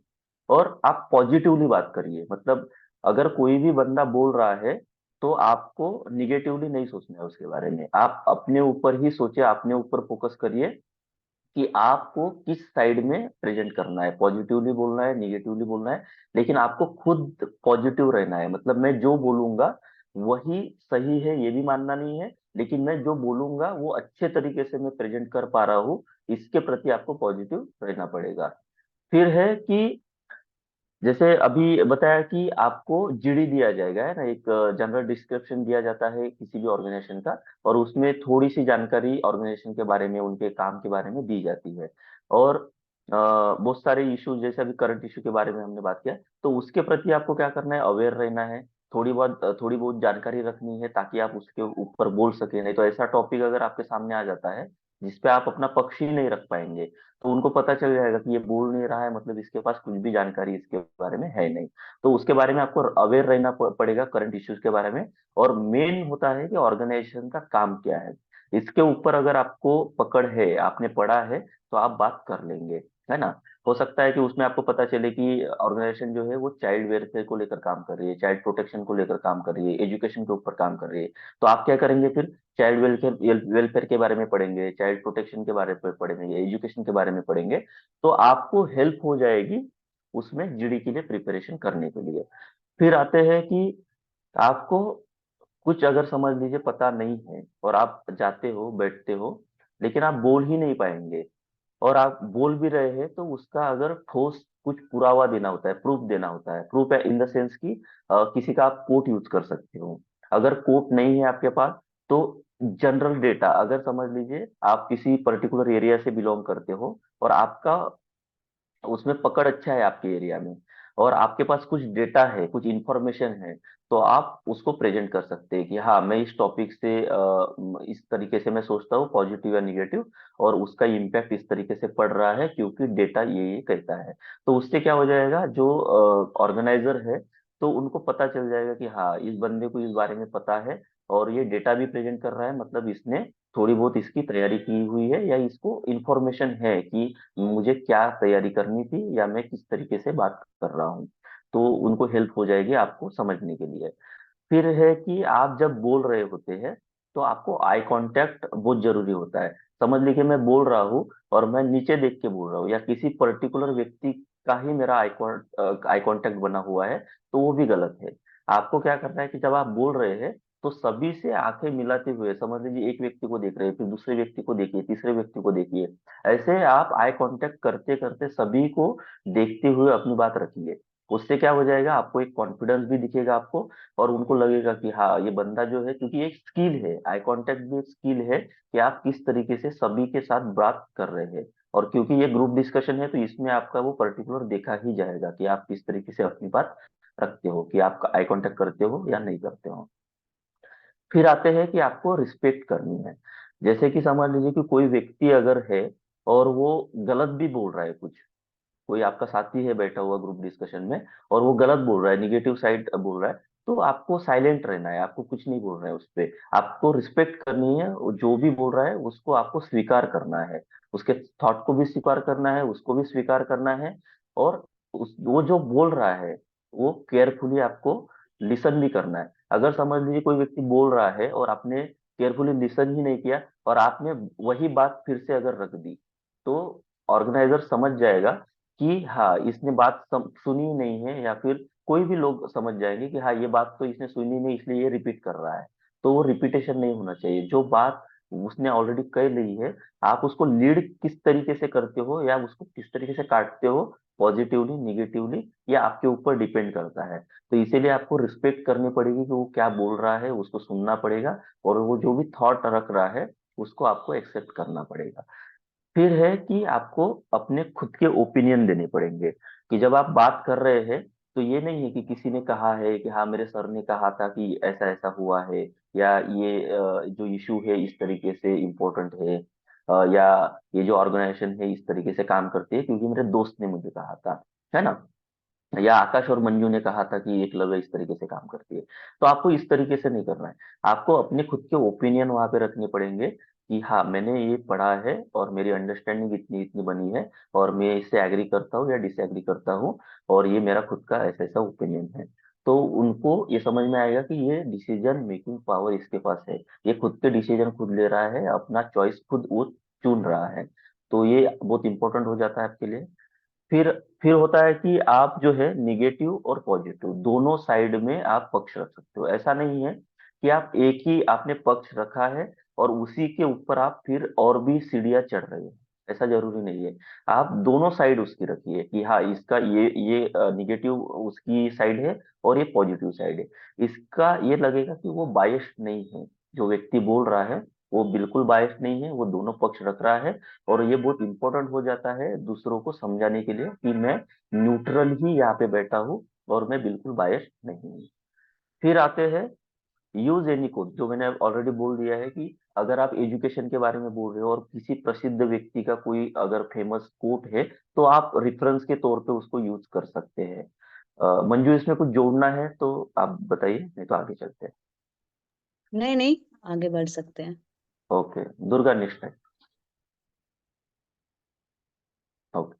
और आप पॉजिटिवली बात करिए, मतलब अगर कोई भी बंदा बोल रहा है तो आपको निगेटिवली नहीं सोचना है उसके बारे में, आप अपने ऊपर ही सोचिए, अपने ऊपर फोकस करिए। कि आपको किस साइड में प्रेजेंट करना है, पॉजिटिवली बोलना है, निगेटिवली बोलना है, लेकिन आपको खुद पॉजिटिव रहना है। मतलब मैं जो बोलूंगा वही सही है ये भी मानना नहीं है, लेकिन मैं जो बोलूंगा वो अच्छे तरीके से मैं प्रेजेंट कर पा रहा हूँ, इसके प्रति आपको पॉजिटिव रहना पड़ेगा। फिर है कि जैसे अभी बताया कि आपको जीडी दिया जाएगा, है ना, एक जनरल डिस्क्रिप्शन दिया जाता है किसी भी ऑर्गेनाइजेशन का, और उसमें थोड़ी सी जानकारी ऑर्गेनाइजेशन के बारे में, उनके काम के बारे में दी जाती है। और बहुत सारे इशू, जैसे अभी करंट इशू के बारे में हमने बात किया, तो उसके प्रति आपको क्या करना है, अवेयर रहना है, थोड़ी बहुत जानकारी रखनी है, ताकि आप उसके ऊपर बोल सके। नहीं तो ऐसा टॉपिक अगर आपके सामने आ जाता है जिसपे आप अपना पक्ष ही नहीं रख पाएंगे, तो उनको पता चल जाएगा कि ये बोल नहीं रहा है, मतलब इसके पास कुछ भी जानकारी इसके बारे में है नहीं। तो उसके बारे में आपको अवेयर रहना पड़ेगा, करंट इश्यूज के बारे में। और मेन होता है कि ऑर्गेनाइजेशन का काम क्या है, इसके ऊपर अगर आपको पकड़ है, आपने पढ़ा है, तो आप बात कर लेंगे, है ना। हो सकता है कि उसमें आपको पता चले कि ऑर्गेनाइजेशन जो है वो चाइल्ड वेलफेयर को लेकर काम कर रही है, चाइल्ड प्रोटेक्शन को लेकर काम कर रही है, एजुकेशन के ऊपर काम कर रही है। तो आप क्या करेंगे फिर, चाइल्ड वेलफेयर वेलफेयर के बारे में पढ़ेंगे, चाइल्ड प्रोटेक्शन के बारे में पढ़ेंगे, एजुकेशन के बारे में पढ़ेंगे, तो आपको हेल्प हो जाएगी उसमें जीडी के लिए प्रिपरेशन करने के लिए। फिर आते हैं कि आपको कुछ अगर समझ लीजिए पता नहीं है, और आप जाते हो बैठते हो, लेकिन आप बोल ही नहीं पाएंगे, और आप बोल भी रहे हैं, तो उसका अगर ठोस कुछ पुरावा देना होता है, प्रूफ देना होता है। प्रूफ है इन द सेंस कि किसी का आप कोट यूज कर सकते हो। अगर कोट नहीं है आपके पास, तो जनरल डेटा, अगर समझ लीजिए आप किसी पर्टिकुलर एरिया से बिलोंग करते हो, और आपका उसमें पकड़ अच्छा है आपके एरिया में, और आपके पास कुछ डेटा है, कुछ इंफॉर्मेशन है, तो आप उसको प्रेजेंट कर सकते हैं कि हाँ, मैं इस टॉपिक से इस तरीके से मैं सोचता हूँ, पॉजिटिव या निगेटिव, और उसका इम्पैक्ट इस तरीके से पड़ रहा है क्योंकि डेटा ये कहता है। तो उससे क्या हो जाएगा, जो ऑर्गेनाइजर है, तो उनको पता चल जाएगा कि हाँ, इस बंदे को इस बारे में पता है, और ये डेटा भी प्रेजेंट कर रहा है, मतलब इसने थोड़ी बहुत इसकी तैयारी की हुई है, या इसको इंफॉर्मेशन है कि मुझे क्या तैयारी करनी थी, या मैं किस तरीके से बात कर रहा हूँ। तो उनको हेल्प हो जाएगी आपको समझने के लिए। फिर है कि आप जब बोल रहे होते हैं, तो आपको आई कांटेक्ट बहुत जरूरी होता है। समझ लीजिए मैं बोल रहा हूँ और मैं नीचे देख के बोल रहा हूँ, या किसी पर्टिकुलर व्यक्ति का ही मेरा आई कांटेक्ट बना हुआ है, तो वो भी गलत है। आपको क्या करना है कि जब आप बोल रहे हैं, तो सभी से आंखें मिलाते हुए, समझ लीजिए एक व्यक्ति को देख रहे हैं, फिर दूसरे व्यक्ति को देखिए, तीसरे व्यक्ति को देखिए, ऐसे आप आई कांटेक्ट करते करते सभी को देखते हुए अपनी बात रखिए। उससे क्या हो जाएगा, आपको एक कॉन्फिडेंस भी दिखेगा आपको, और उनको लगेगा कि हाँ, ये बंदा जो है, क्योंकि एक स्किल है, आई कांटेक्ट भी एक स्किल है कि आप किस तरीके से सभी के साथ बात कर रहे हैं। और क्योंकि ये ग्रुप डिस्कशन है, तो इसमें आपका वो पर्टिकुलर देखा ही जाएगा कि आप किस तरीके से अपनी बात रखते हो, कि आप आई कांटेक्ट करते हो या नहीं करते हो। फिर आते हैं कि आपको रिस्पेक्ट करनी है। जैसे कि समझ लीजिए कि कोई व्यक्ति अगर है, और वो गलत भी बोल रहा है कुछ, कोई आपका साथी है बैठा हुआ ग्रुप डिस्कशन में, और वो गलत बोल रहा है, निगेटिव साइड बोल रहा है, तो आपको साइलेंट रहना है, आपको कुछ नहीं बोलना है उस पे। आपको रिस्पेक्ट करनी है, वो जो भी बोल रहा है उसको आपको स्वीकार करना है, उसके थॉट को भी स्वीकार करना है, उसको भी स्वीकार करना है। और वो जो बोल रहा है, वो केयरफुली आपको लिसन भी करना है। अगर समझ लीजिए कोई व्यक्ति बोल रहा है और आपने केयरफुली लिसन ही नहीं किया, और आपने वही बात फिर से अगर रख दी, तो ऑर्गेनाइजर समझ जाएगा कि हाँ, इसने बात सुनी नहीं है, या फिर कोई भी लोग समझ जाएंगे कि हाँ, ये बात तो इसने सुनी नहीं, इसलिए ये रिपीट कर रहा है। तो वो रिपीटेशन नहीं होना चाहिए, जो बात उसने ऑलरेडी कह ली है, आप उसको लीड किस तरीके से करते हो, या उसको किस तरीके से काटते हो, पॉजिटिवली निगेटिवली, ये आपके ऊपर डिपेंड करता है। तो इसीलिए आपको रिस्पेक्ट करनी पड़ेगी कि वो क्या बोल रहा है, उसको सुनना पड़ेगा, और वो जो भी थॉट रख रहा है उसको आपको एक्सेप्ट करना पड़ेगा। फिर है कि आपको अपने खुद के ओपिनियन देने पड़ेंगे, कि जब आप बात कर रहे हैं, तो ये नहीं है कि किसी ने कहा है कि हाँ, मेरे सर ने कहा था कि ऐसा ऐसा हुआ है, या ये जो इशू है इस तरीके से इम्पोर्टेंट है, या ये जो ऑर्गेनाइजेशन है इस तरीके से काम करती है क्योंकि मेरे दोस्त ने मुझे कहा था, है ना, या आकाश और मंजू ने कहा था कि एकलव्य इस तरीके से काम करती है। तो आपको इस तरीके से नहीं करना है, आपको अपने खुद के ओपिनियन वहां पे रखने पड़ेंगे, कि हाँ, मैंने ये पढ़ा है और मेरी अंडरस्टैंडिंग इतनी इतनी बनी है, और मैं इससे एग्री करता हूँ या डिसएग्री करता हूँ, और ये मेरा खुद का ऐसा ऐसा ओपिनियन है। तो उनको ये समझ में आएगा कि ये डिसीजन मेकिंग पावर इसके पास है, ये खुद के डिसीजन खुद ले रहा है, अपना चॉइस खुद वो चुन रहा है। तो ये बहुत इंपॉर्टेंट हो जाता है आपके लिए। फिर फिर होता है कि आप जो है निगेटिव और पॉजिटिव दोनों साइड में आप पक्ष रख सकते हो। ऐसा नहीं है कि आप एक ही आपने पक्ष रखा है और उसी के ऊपर आप फिर और भी सीढ़ियां चढ़ रहे हो, ऐसा जरूरी नहीं है। आप दोनों साइड उसकी रखिए कि हाँ इसका ये निगेटिव उसकी साइड है और ये पॉजिटिव साइड है। इसका ये लगेगा कि वो बायस्ड नहीं है, जो व्यक्ति बोल रहा है वो बिल्कुल बायस्ड नहीं है, वो दोनों पक्ष रख रहा है। और ये बहुत इंपॉर्टेंट हो जाता है दूसरों को समझाने के लिए कि मैं न्यूट्रल ही यहाँ पे बैठा हूँ और मैं बिल्कुल बायस नहीं हूँ। फिर आते हैं यूज एनी कोट, जो मैंने ऑलरेडी बोल दिया है कि अगर आप एजुकेशन के बारे में बोल रहे हो और किसी प्रसिद्ध व्यक्ति का कोई अगर फेमस कोट है तो आप रेफरेंस के तौर पे उसको यूज कर सकते हैं। मंजू इसमें कुछ जोड़ना है तो आप बताइए, नहीं तो आगे चलते हैं। नहीं नहीं, आगे बढ़ सकते हैं। ओके, दुर्गा नेक्स्ट है। ओके,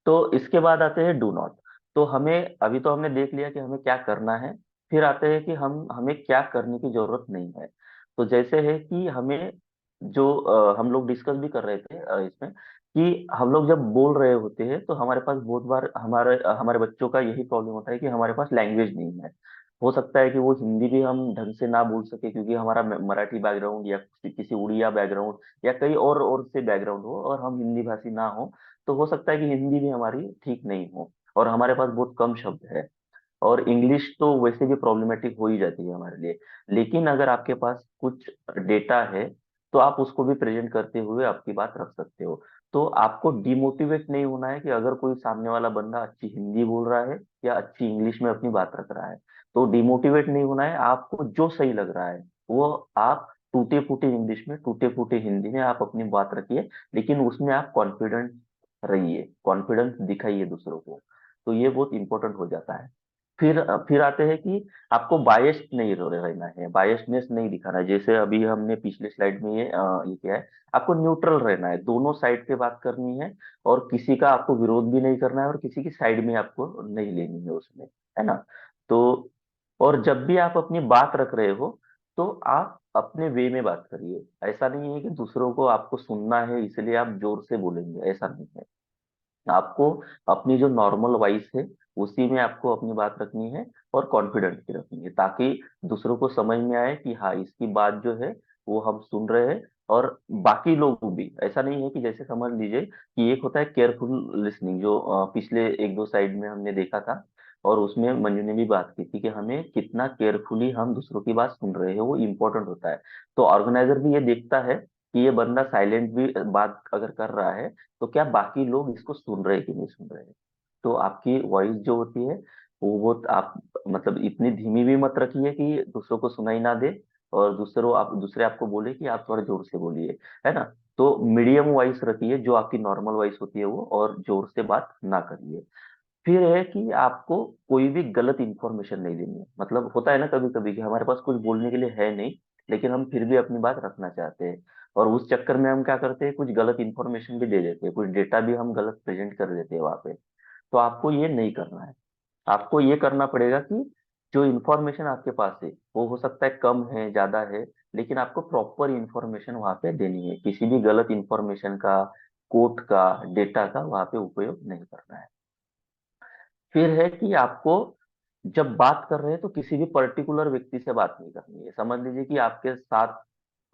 तो इसके बाद आते हैं डू नॉट। तो हमें अभी तो हमने देख लिया कि हमें क्या करना है। फिर आते हैं कि हमें क्या करने की जरूरत नहीं है। तो जैसे है कि हमें जो हम लोग डिस्कस भी कर रहे थे इसमें कि हम लोग जब बोल रहे होते हैं तो हमारे पास बहुत बार हमारे हमारे बच्चों का यही प्रॉब्लम होता है कि हमारे पास लैंग्वेज नहीं है। हो सकता है कि वो हिंदी भी हम ढंग से ना बोल सके क्योंकि हमारा मराठी बैकग्राउंड या किसी उड़िया बैकग्राउंड या कई और से बैकग्राउंड हो और हम हिंदी भाषी ना हो। तो हो सकता है कि हिंदी भी हमारी ठीक नहीं हो और हमारे पास बहुत कम शब्द है। और इंग्लिश तो वैसे भी प्रॉब्लमेटिक हो ही जाती है हमारे लिए। लेकिन अगर आपके पास कुछ डेटा है तो आप उसको भी प्रेजेंट करते हुए आपकी बात रख सकते हो। तो आपको डिमोटिवेट नहीं होना है कि अगर कोई सामने वाला बंदा अच्छी हिंदी बोल रहा है या अच्छी इंग्लिश में अपनी बात रख रहा है, तो डिमोटिवेट नहीं होना है। आपको जो सही लग रहा है वो आप टूटे फूटे इंग्लिश में टूटे फूटे हिंदी में आप अपनी बात रखिए, लेकिन उसमें आप कॉन्फिडेंट रहिए, कॉन्फिडेंस दिखाइए दूसरों को। तो ये बहुत इंपॉर्टेंट हो जाता है। फिर आते हैं कि आपको बायस्ड नहीं रहना है, बायस्डनेस नहीं दिखाना है। जैसे अभी हमने पिछले स्लाइड में ये किया है, आपको न्यूट्रल रहना है, दोनों साइड पे बात करनी है और किसी का आपको विरोध भी नहीं करना है और किसी की साइड में आपको नहीं लेनी है उसमें, है ना। तो और जब भी आप अपनी बात रख रहे हो तो आप अपने वे में बात करिए। ऐसा नहीं है कि दूसरों को आपको सुनना है इसलिए आप जोर से बोलेंगे, ऐसा नहीं है। आपको अपनी जो नॉर्मल वॉइस है उसी में आपको अपनी बात रखनी है और कॉन्फिडेंट की रखनी है, ताकि दूसरों को समझ में आए कि हाँ इसकी बात जो है वो हम सुन रहे हैं। और बाकी लोग भी, ऐसा नहीं है कि जैसे समझ लीजिए कि एक होता है केयरफुल लिसनिंग जो पिछले एक दो साइड में हमने देखा था और उसमें मंजू ने भी बात की थी कि हमें कितना केयरफुली हम दूसरों की बात सुन रहे हैं, वो इम्पोर्टेंट होता है। तो ऑर्गेनाइजर भी ये देखता है कि ये बंदा साइलेंट भी बात अगर कर रहा है तो क्या बाकी लोग इसको सुन रहे हैं कि नहीं सुन रहे हैं। तो आपकी वॉइस जो होती है वो आप मतलब इतनी धीमी भी मत रखिए कि दूसरों को सुनाई ना दे और दूसरे आपको बोले कि आप थोड़ा जोर से बोलिए, है ना। तो मीडियम वॉइस रखिए जो आपकी नॉर्मल वॉइस होती है वो, और जोर से बात ना करिए। फिर है कि आपको कोई भी गलत इंफॉर्मेशन नहीं देनी है। मतलब होता है ना कभी कभी कि हमारे पास कुछ बोलने के लिए है नहीं लेकिन हम फिर भी अपनी बात रखना चाहते हैं, और उस चक्कर में हम क्या करते हैं, कुछ गलत इंफॉर्मेशन भी दे देते हैं, कुछ डेटा भी हम गलत प्रेजेंट कर देते हैं वहां पे। तो आपको ये नहीं करना है। आपको ये करना पड़ेगा कि जो इंफॉर्मेशन आपके पास है वो हो सकता है कम है ज्यादा है, लेकिन आपको प्रॉपर इंफॉर्मेशन वहां पे देनी है। किसी भी गलत इंफॉर्मेशन का, कोट का, डेटा का वहां पे उपयोग नहीं करना है। फिर है कि आपको जब बात कर रहे हैं तो किसी भी पर्टिकुलर व्यक्ति से बात नहीं करनी है। समझ लीजिए कि आपके साथ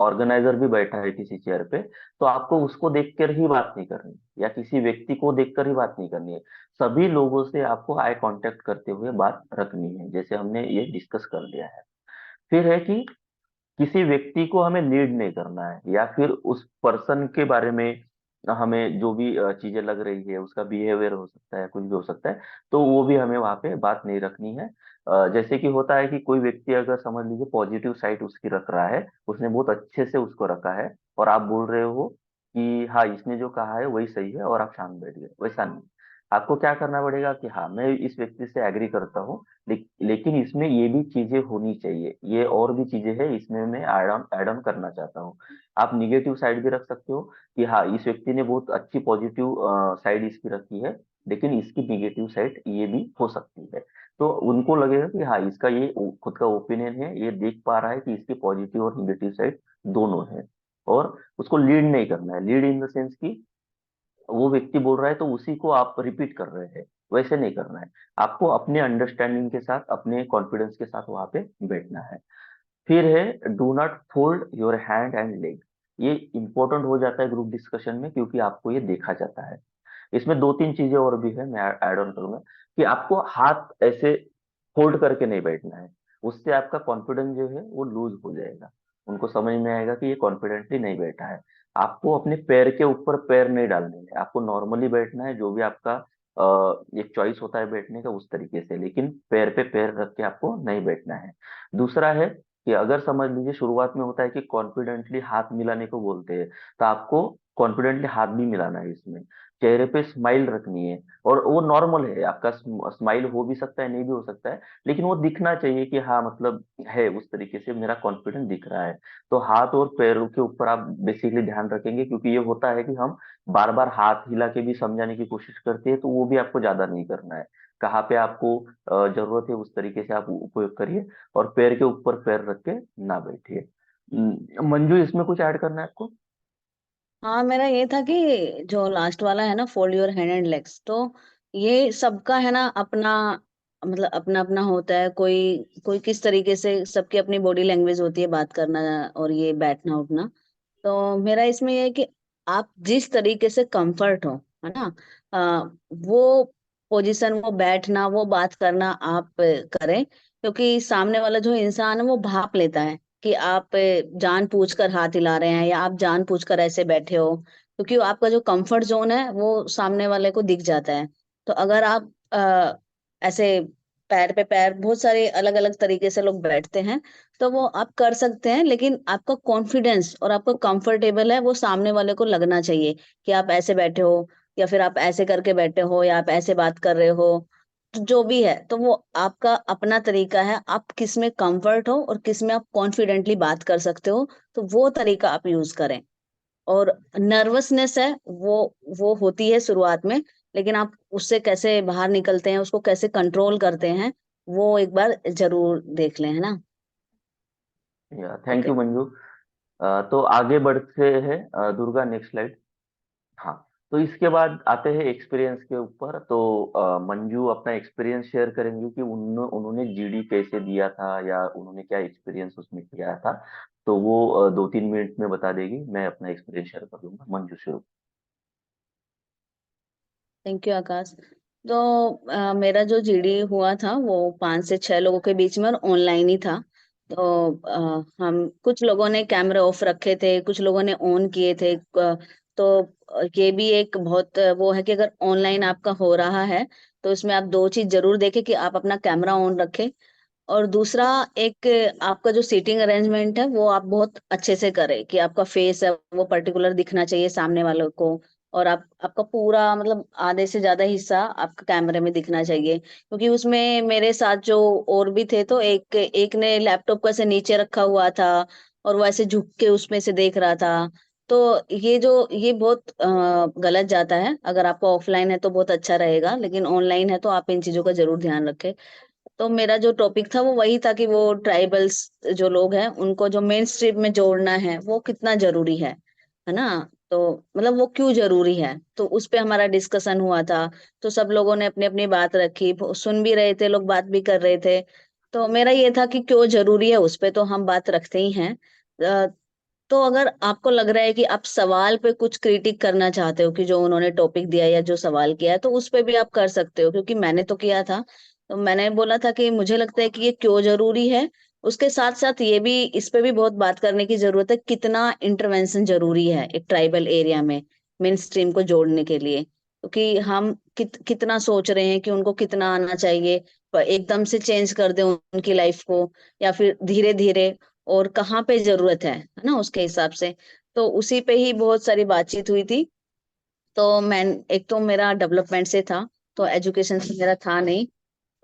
ऑर्गेनाइजर भी बैठा है किसी चेयर पे, तो आपको उसको देखकर ही बात नहीं करनी या किसी व्यक्ति को देखकर ही बात नहीं करनी है। सभी लोगों से आपको आई कांटेक्ट करते हुए बात रखनी है, जैसे हमने ये डिस्कस कर लिया है। फिर है कि किसी व्यक्ति को हमें लीड नहीं करना है या फिर उस पर्सन के बारे में हमें जो भी चीजें लग रही है, उसका बिहेवियर हो सकता है, कुछ भी हो सकता है, तो वो भी हमें वहां पे बात नहीं रखनी है। जैसे कि होता है कि कोई व्यक्ति अगर समझ लीजिए पॉजिटिव साइड उसकी रख रहा है, उसने बहुत अच्छे से उसको रखा है और आप बोल रहे हो कि हाँ इसने जो कहा है वही सही है और आप शांत बैठ गए, वैसा नहीं। आपको क्या करना पड़ेगा कि हाँ मैं इस व्यक्ति से एग्री करता हूँ, लेकिन इसमें ये भी चीजें होनी चाहिए, ये और भी चीजें हैं इसमें मैं ऐड ऑन करना चाहता हूँ। आप निगेटिव साइड भी रख सकते हो कि हाँ इस व्यक्ति ने बहुत अच्छी पॉजिटिव साइड इसकी रखी है, लेकिन इसकी निगेटिव साइड ये भी हो सकती है। तो उनको लगेगा कि हाँ इसका ये खुद का ओपिनियन है, ये देख पा रहा है कि इसकी पॉजिटिव और निगेटिव साइड दोनों है। और उसको लीड नहीं करना है, लीड इन द सेंस की वो व्यक्ति बोल रहा है तो उसी को आप रिपीट कर रहे हैं, वैसे नहीं करना है। आपको अपने अंडरस्टैंडिंग के साथ, अपने कॉन्फिडेंस के साथ वहां पे बैठना है। फिर है do not fold your hand and leg. ये इंपॉर्टेंट हो जाता है ग्रुप डिस्कशन में, क्योंकि आपको ये देखा जाता है। इसमें दो तीन चीजें और भी है, मैं ऐड ऑन करूंगा कि आपको हाथ ऐसे फोल्ड करके नहीं बैठना है। उससे आपका कॉन्फिडेंस जो है वो लूज हो जाएगा, उनको समझ में आएगा कि ये कॉन्फिडेंटली नहीं बैठा है। आपको अपने पैर के ऊपर पैर नहीं डालने हैं, आपको नॉर्मली बैठना है, जो भी आपका एक चॉइस होता है बैठने का उस तरीके से, लेकिन पैर पे पैर रख के आपको नहीं बैठना है। दूसरा है कि अगर समझ लीजिए शुरुआत में होता है कि कॉन्फिडेंटली हाथ मिलाने को बोलते हैं, तो आपको कॉन्फिडेंटली हाथ भी मिलाना है इसमें। चेहरे पे स्माइल रखनी है, और वो नॉर्मल है, आपका स्माइल हो भी सकता है, नहीं भी हो सकता है, लेकिन वो दिखना चाहिए कि हाँ मतलब है, उस तरीके से मेरा कॉन्फिडेंस दिख रहा है। तो हाथ और पैरों के ऊपर आप बेसिकली ध्यान रखेंगे, क्योंकि ये होता है कि हम बार बार हाथ हिला के भी समझाने की कोशिश करते हैं, तो वो भी आपको ज्यादा नहीं करना है। कहाँ पे आपको जरूरत है उस तरीके से आप उपयोग करिए, और पैर के ऊपर पैर रख के ना बैठिए। मंजू, इसमें कुछ ऐड करना है आपको? हाँ, मेरा ये था कि जो लास्ट वाला है ना, fold your hand and legs, तो ये सबका है ना अपना, मतलब अपना अपना होता है। कोई कोई किस तरीके से, सबकी अपनी बॉडी लैंग्वेज होती है बात करना और ये बैठना उठना। तो मेरा इसमें ये है कि आप जिस तरीके से कंफर्ट हो, है ना, वो पोजीशन, वो बैठना, वो बात करना आप करें। क्योंकि सामने वाला जो इंसान है वो भाप लेता है कि आप जानबूझकर हाथ हिला रहे हैं या आप जानबूझकर ऐसे बैठे हो, क्योंकि आपका जो कंफर्ट जोन है वो सामने वाले को दिख जाता है। तो अगर आप ऐसे पैर पे पैर, बहुत सारे अलग अलग तरीके से लोग बैठते हैं, तो वो आप कर सकते हैं, लेकिन आपका कॉन्फिडेंस और आपका कंफर्टेबल है वो सामने वाले को लगना चाहिए कि आप ऐसे बैठे हो, या फिर आप ऐसे करके बैठे हो, या आप ऐसे बात कर रहे हो। तो जो भी है, तो वो आपका अपना तरीका है, आप किस में कंफर्ट हो और किस में आप कॉन्फिडेंटली बात कर सकते हो, तो वो तरीका आप यूज करें। और नर्वसनेस है वो होती है शुरुआत में, लेकिन आप उससे कैसे बाहर निकलते हैं, उसको कैसे कंट्रोल करते हैं, वो एक बार जरूर देख लें, है ना। या थैंक ओके। यू मंजू। तो आगे बढ़ते हैं, दुर्गा नेक्स्ट स्लाइड। हाँ, तो इसके बाद आते हैं एक्सपीरियंस के ऊपर। तो मंजू अपना एक्सपीरियंस शेयर करेंगे कि उन्होंने जीडी कैसे दिया था, या उन्होंने क्या एक्सपीरियंस उसमें किया था। तो वो 2-3 मिनट में बता देगी, मैं अपना एक्सपीरियंस शेयर कर दूंगा। मंजू शुरू। थैंक यू आकाश। तो मेरा जो जीडी हुआ था वो 5 से 6 लोगों के बीच में और ऑनलाइन ही था। तो हम कुछ लोगों ने कैमरे ऑफ रखे थे, कुछ लोगों ने ऑन किए थे। तो ये भी एक बहुत वो है कि अगर ऑनलाइन आपका हो रहा है तो इसमें आप दो चीज जरूर देखें, कि आप अपना कैमरा ऑन रखें, और दूसरा एक आपका जो सीटिंग अरेंजमेंट है वो आप बहुत अच्छे से करें, कि आपका फेस है वो पर्टिकुलर दिखना चाहिए सामने वालों को, और आप आपका पूरा मतलब आधे से ज्यादा हिस्सा आपका कैमरे में दिखना चाहिए। क्योंकि उसमें मेरे साथ जो और भी थे, तो एक एक ने लैपटॉप को ऐसे नीचे रखा हुआ था और वो ऐसे झुक के उसमें से देख रहा था। तो ये बहुत गलत जाता है। अगर आपका ऑफलाइन है तो बहुत अच्छा रहेगा, लेकिन ऑनलाइन है तो आप इन चीजों का जरूर ध्यान रखें। तो मेरा जो टॉपिक था वो वही था कि वो ट्राइबल्स जो लोग हैं उनको जो मेन स्ट्रीम में जोड़ना है वो कितना जरूरी है ना। तो मतलब वो क्यों जरूरी है, तो उस पे हमारा डिस्कशन हुआ था। तो सब लोगों ने अपनी अपनी बात रखी, सुन भी रहे थे लोग, बात भी कर रहे थे। तो मेरा ये था कि क्यों जरूरी है, उस पे तो हम बात रखते ही हैं। अ, तो अगर आपको लग रहा है कि आप सवाल पे कुछ क्रिटिक करना चाहते हो, कि जो उन्होंने टॉपिक दिया या जो सवाल किया है, तो उस पे भी आप कर सकते हो, क्योंकि मैंने तो किया था। तो मैंने बोला था कि मुझे लगता है कि ये क्यों जरूरी है। उसके साथ साथ ये भी, इस पे भी बहुत बात करने की जरूरत है, कितना इंटरवेंशन जरूरी है एक ट्राइबल एरिया में मेन स्ट्रीम को जोड़ने के लिए। क्योंकि हम कितना सोच रहे हैं कि उनको कितना आना चाहिए, पर एकदम से चेंज कर दे उनकी लाइफ को, या फिर धीरे धीरे, और कहाँ पे जरूरत है ना, उसके हिसाब से। तो उसी पे ही बहुत सारी बातचीत हुई थी। तो मैं, एक तो मेरा डेवलपमेंट से था, तो एजुकेशन से मेरा था नहीं,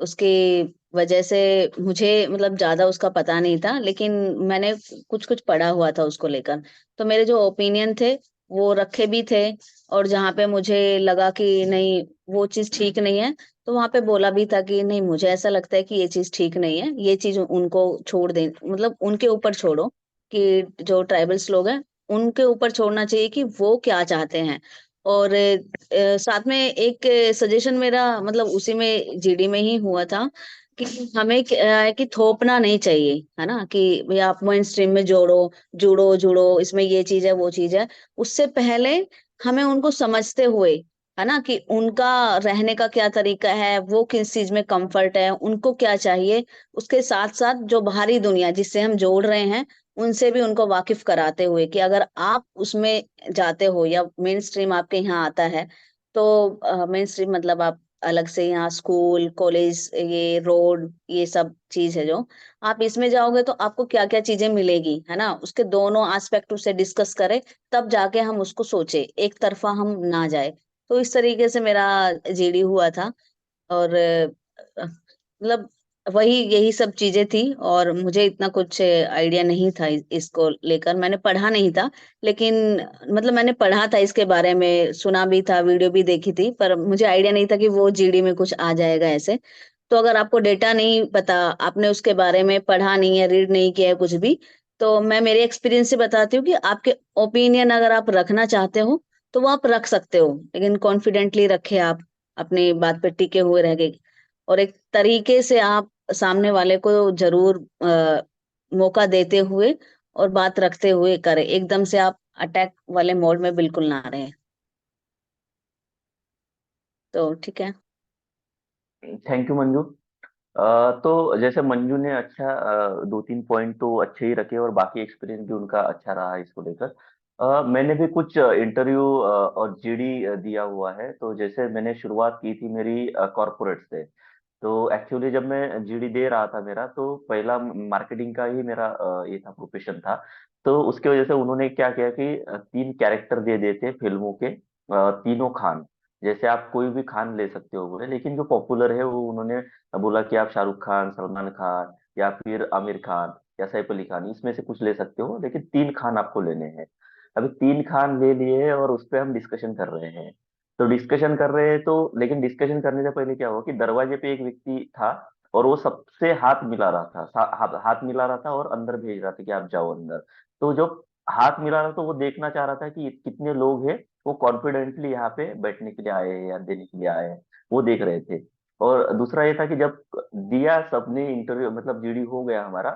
उसकी वजह से मुझे मतलब ज्यादा उसका पता नहीं था, लेकिन मैंने कुछ कुछ पढ़ा हुआ था उसको लेकर। तो मेरे जो ओपिनियन थे वो रखे भी थे, और जहाँ पे मुझे लगा कि नहीं वो चीज ठीक नहीं है, तो वहां पे बोला भी था कि नहीं, मुझे ऐसा लगता है कि ये चीज ठीक नहीं है, ये चीज उनको छोड़ दे, मतलब उनके ऊपर छोड़ो, कि जो ट्राइबल्स लोग हैं उनके ऊपर छोड़ना चाहिए कि वो क्या चाहते हैं। और साथ में एक सजेशन मेरा मतलब उसी में जीडी में ही हुआ था कि हमें क्या है कि थोपना नहीं चाहिए, है ना, कि भैया आप मेन स्ट्रीम में जोड़ो, जुड़ो जुड़ो, इसमें ये चीज है वो चीज है। उससे पहले हमें उनको समझते हुए, है ना, कि उनका रहने का क्या तरीका है, वो किस चीज में कंफर्ट है, उनको क्या चाहिए, उसके साथ साथ जो बाहरी दुनिया जिससे हम जोड़ रहे हैं उनसे भी उनको वाकिफ कराते हुए कि अगर आप उसमें जाते हो या मेन स्ट्रीम आपके यहाँ आता है, तो मेन स्ट्रीम मतलब आप अलग से यहाँ स्कूल कॉलेज ये रोड ये सब चीज है जो आप इसमें जाओगे तो आपको क्या क्या चीजें मिलेगी, है ना, उसके दोनों एस्पेक्ट उससे डिस्कस करें, तब जाके हम उसको सोचे, एक तरफा हम ना जाए। तो इस तरीके से मेरा जीडी हुआ था। और मतलब वही यही सब चीजें थी, और मुझे इतना कुछ आइडिया नहीं था इसको लेकर, मैंने पढ़ा नहीं था, लेकिन मतलब मैंने पढ़ा था इसके बारे में, सुना भी था, वीडियो भी देखी थी, पर मुझे आइडिया नहीं था कि वो जीडी में कुछ आ जाएगा ऐसे। तो अगर आपको डेटा नहीं पता, आपने उसके बारे में पढ़ा नहीं है, रीड नहीं किया है कुछ भी, तो मैं मेरे एक्सपीरियंस से बताती हूँ कि आपके ओपिनियन अगर आप रखना चाहते हो तो वो आप रख सकते हो, लेकिन कॉन्फिडेंटली रखे आप, अपनी बात पे टिके हुए रह गए, और एक तरीके से आप सामने वाले को जरूर मौका देते हुए और बात रखते हुए करें, एकदम से आप अटैक वाले मोड में बिल्कुल ना रहें। तो ठीक है। Thank you Manju. तो जैसे मंजू ने अच्छा दो तीन पॉइंट तो अच्छे ही रखे और बाकी एक्सपीरियंस भी उनका अच्छा रहा इसको लेकर। मैंने भी कुछ इंटरव्यू और जीडी दिया हुआ है। तो जैसे मैंने शुरुआत की थी मेरी कॉरपोरेट से। तो एक्चुअली जब मैं जीडी दे रहा था मेरा, तो पहला मार्केटिंग का ही मेरा ये था, प्रोफेशन था। तो उसके वजह से उन्होंने क्या किया कि तीन कैरेक्टर दे देते फिल्मों के, तीनों खान। जैसे आप कोई भी खान ले सकते हो बोले, लेकिन जो पॉपुलर है वो उन्होंने बोला कि आप शाहरुख खान, सलमान खान या फिर आमिर खान या सैफ अली खान, इसमें से कुछ ले सकते हो, लेकिन तीन खान आपको लेने हैं। अभी तीन खान ले लिए और उस पर हम डिस्कशन कर रहे हैं। तो डिस्कशन कर रहे हैं तो, लेकिन डिस्कशन करने से पहले क्या हुआ कि दरवाजे पे एक व्यक्ति था और वो सबसे हाथ मिला रहा था, हाथ मिला रहा था और अंदर भेज रहा था कि आप जाओ अंदर। तो जो हाथ मिला रहा था तो वो देखना चाह रहा था कि कितने लोग हैं वो कॉन्फिडेंटली यहाँ पे बैठने के लिए आए हैं या देने के लिए आए हैं, वो देख रहे थे। और दूसरा ये था कि जब दिया सबने इंटरव्यू, मतलब जीडी हो गया हमारा,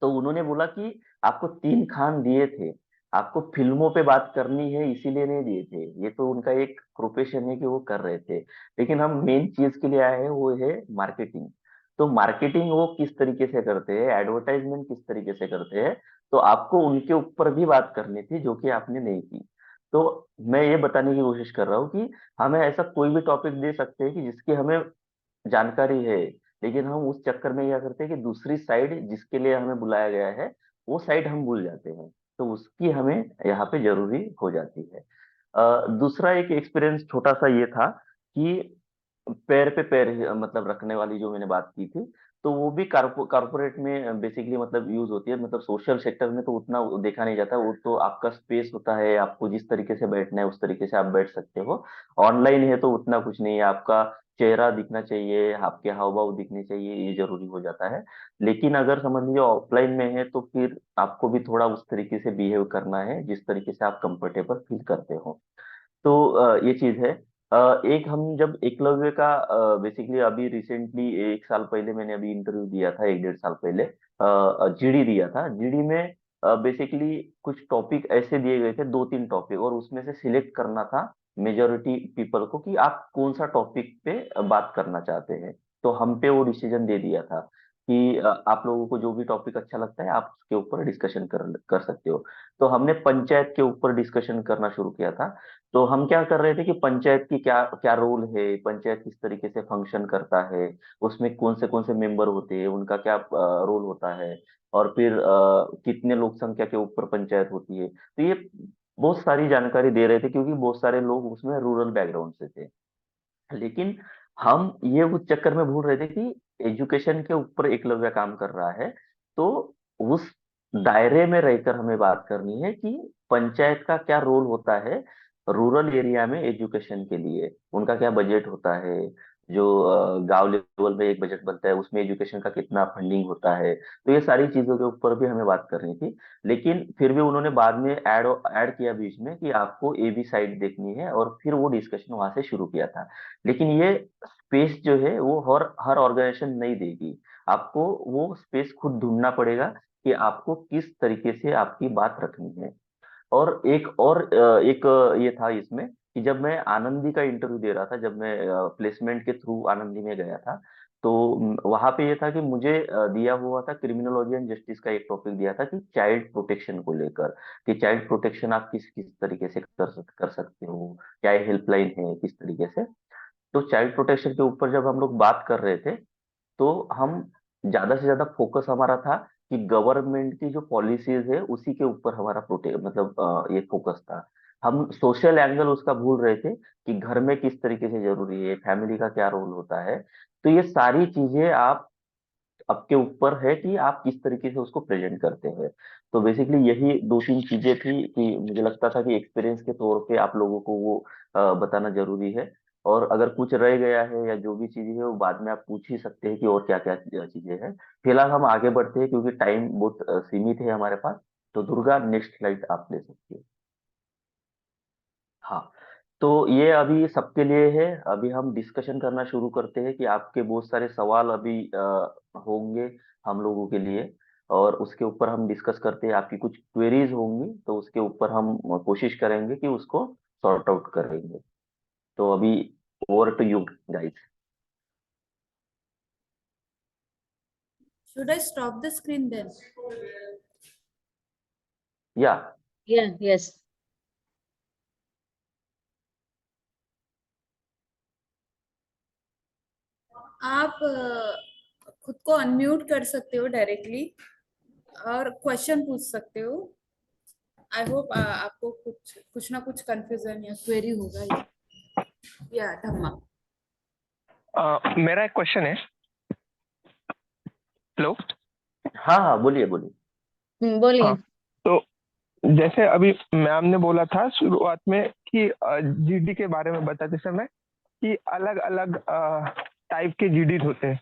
तो उन्होंने बोला कि आपको तीन खान दिए थे, आपको फिल्मों पे बात करनी है इसीलिए नहीं दिए थे, ये तो उनका एक प्रोफेशन है कि वो कर रहे थे, लेकिन हम मेन चीज के लिए आए हैं वो है मार्केटिंग। तो मार्केटिंग वो किस तरीके से करते हैं, एडवर्टाइजमेंट किस तरीके से करते हैं, तो आपको उनके ऊपर भी बात करनी थी जो कि आपने नहीं की। तो मैं ये बताने की कोशिश कर रहा हूँ कि हमें ऐसा कोई भी टॉपिक दे सकते हैं कि जिसकी हमें जानकारी है, लेकिन हम उस चक्कर में क्या करते हैं कि दूसरी साइड जिसके लिए हमें बुलाया गया है वो साइड हम भूल जाते हैं। तो उसकी हमें यहाँ पे जरूरी हो जाती है। दूसरा एक एक्सपीरियंस छोटा सा ये था कि पैर पे पैर मतलब रखने वाली जो मैंने बात की थी, तो वो भी कारपोरेट में बेसिकली मतलब यूज होती है। मतलब सोशल सेक्टर में तो उतना देखा नहीं जाता, वो तो आपका स्पेस होता है, आपको जिस तरीके से बैठना है उस तरीके से आप बैठ सकते हो। ऑनलाइन है तो उतना कुछ नहीं है, आपका चेहरा दिखना चाहिए, आपके हाव भाव दिखने चाहिए, ये जरूरी हो जाता है। लेकिन अगर समझ लीजिए ऑफलाइन में है तो फिर आपको भी थोड़ा उस तरीके से बिहेव करना है जिस तरीके से आप कंफर्टेबल फील करते हो। तो ये चीज है। एक हम जब एकलव्य का बेसिकली अभी रिसेंटली एक साल पहले मैंने अभी इंटरव्यू दिया था, एक डेढ़ साल पहले जीडी दिया था। जीडी में बेसिकली कुछ टॉपिक ऐसे दिए गए थे, दो तीन टॉपिक, और उसमें से सिलेक्ट करना था मेजोरिटी पीपल को कि आप कौन सा टॉपिक पे बात करना चाहते हैं। तो हम पे वो डिसीजन दे दिया था कि आप लोगों को जो भी टॉपिक अच्छा लगता है आप उसके ऊपर डिस्कशन कर कर सकते हो। तो हमने पंचायत के ऊपर डिस्कशन करना शुरू किया था। तो हम क्या कर रहे थे कि पंचायत की क्या क्या रोल है, पंचायत किस तरीके से फंक्शन करता है, उसमें कौन से मेंबर होते हैं, उनका क्या रोल होता है, और फिर कितने लोक संख्या के ऊपर पंचायत होती है। तो ये बहुत सारी जानकारी दे रहे थे क्योंकि बहुत सारे लोग उसमें रूरल बैकग्राउंड से थे। लेकिन हम ये उस चक्कर में भूल रहे थे कि एजुकेशन के ऊपर एकलव्य काम कर रहा है। तो उस दायरे में रहकर हमें बात करनी है कि पंचायत का क्या रोल होता है रूरल एरिया में एजुकेशन के लिए, उनका क्या बजट होता है, जो गांव लेवल में एक बजट बनता है उसमें एजुकेशन का कितना फंडिंग होता है, तो ये सारी चीजों के ऊपर भी हमें बात करनी थी। लेकिन फिर भी उन्होंने बाद में ऐड किया बीच में कि आपको ए बी साइड देखनी है, और फिर वो डिस्कशन वहां से शुरू किया था। लेकिन ये स्पेस जो है वो हर हर ऑर्गेनाइजेशन नहीं देगी, आपको वो स्पेस खुद ढूंढना पड़ेगा कि आपको किस तरीके से आपकी बात रखनी है। और एक ये था इसमें कि जब मैं आनंदी का इंटरव्यू दे रहा था, जब मैं प्लेसमेंट के थ्रू आनंदी में गया था, तो वहां पे ये था कि मुझे दिया हुआ था क्रिमिनोलॉजी एंड जस्टिस का एक टॉपिक दिया था कि चाइल्ड प्रोटेक्शन को लेकर, कि चाइल्ड प्रोटेक्शन आप किस किस तरीके से कर सकते हो, क्या हेल्पलाइन है किस तरीके से। तो चाइल्ड प्रोटेक्शन के ऊपर जब हम लोग बात कर रहे थे, तो हम ज्यादा से ज्यादा फोकस हमारा था कि गवर्नमेंट की जो पॉलिसीज है उसी के ऊपर हमारा प्रोटे मतलब ये फोकस था। हम सोशल एंगल उसका भूल रहे थे कि घर में किस तरीके से जरूरी है, फैमिली का क्या रोल होता है। तो ये सारी चीजें आप आपके ऊपर है कि आप किस तरीके से उसको प्रेजेंट करते हैं। तो बेसिकली यही दो तीन चीजें थी कि मुझे लगता था कि एक्सपीरियंस के तौर पे आप लोगों को वो बताना जरूरी है। और अगर कुछ रह गया है या जो भी चीजें है वो बाद में आप पूछ ही सकते हैं कि और क्या क्या चीजें हैं। फिलहाल हम आगे बढ़ते हैं क्योंकि टाइम बहुत सीमित है हमारे पास। तो दुर्गा, नेक्स्ट स्लाइड आप ले सकती है। हाँ, तो ये अभी सबके लिए है। अभी हम डिस्कशन करना शुरू करते हैं कि आपके बहुत सारे सवाल अभी होंगे हम लोगों के लिए, और उसके ऊपर हम डिस्कस करते हैं। आपकी कुछ क्वेरीज होंगी तो उसके ऊपर हम कोशिश करेंगे कि उसको सॉर्ट आउट करेंगे। तो अभी over to you guys. Should I stop the screen then? या यस। आप खुद को अनम्यूट कर सकते हो डायरेक्टली और क्वेश्चन पूछ सकते हो। आई होप आपको कुछ कुछ ना कुछ कंफ्यूजन या क्वेरी होगा। या धम्मा। मेरा एक क्वेश्चन है। हेलो। हाँ हाँ, बोलिए बोलिए। बोलिए। हाँ, तो जैसे अभी मैम ने बोला था शुरुआत में कि जीडी के बारे में बताते समय कि अलग अलग टाइप के जीडी होते हैं,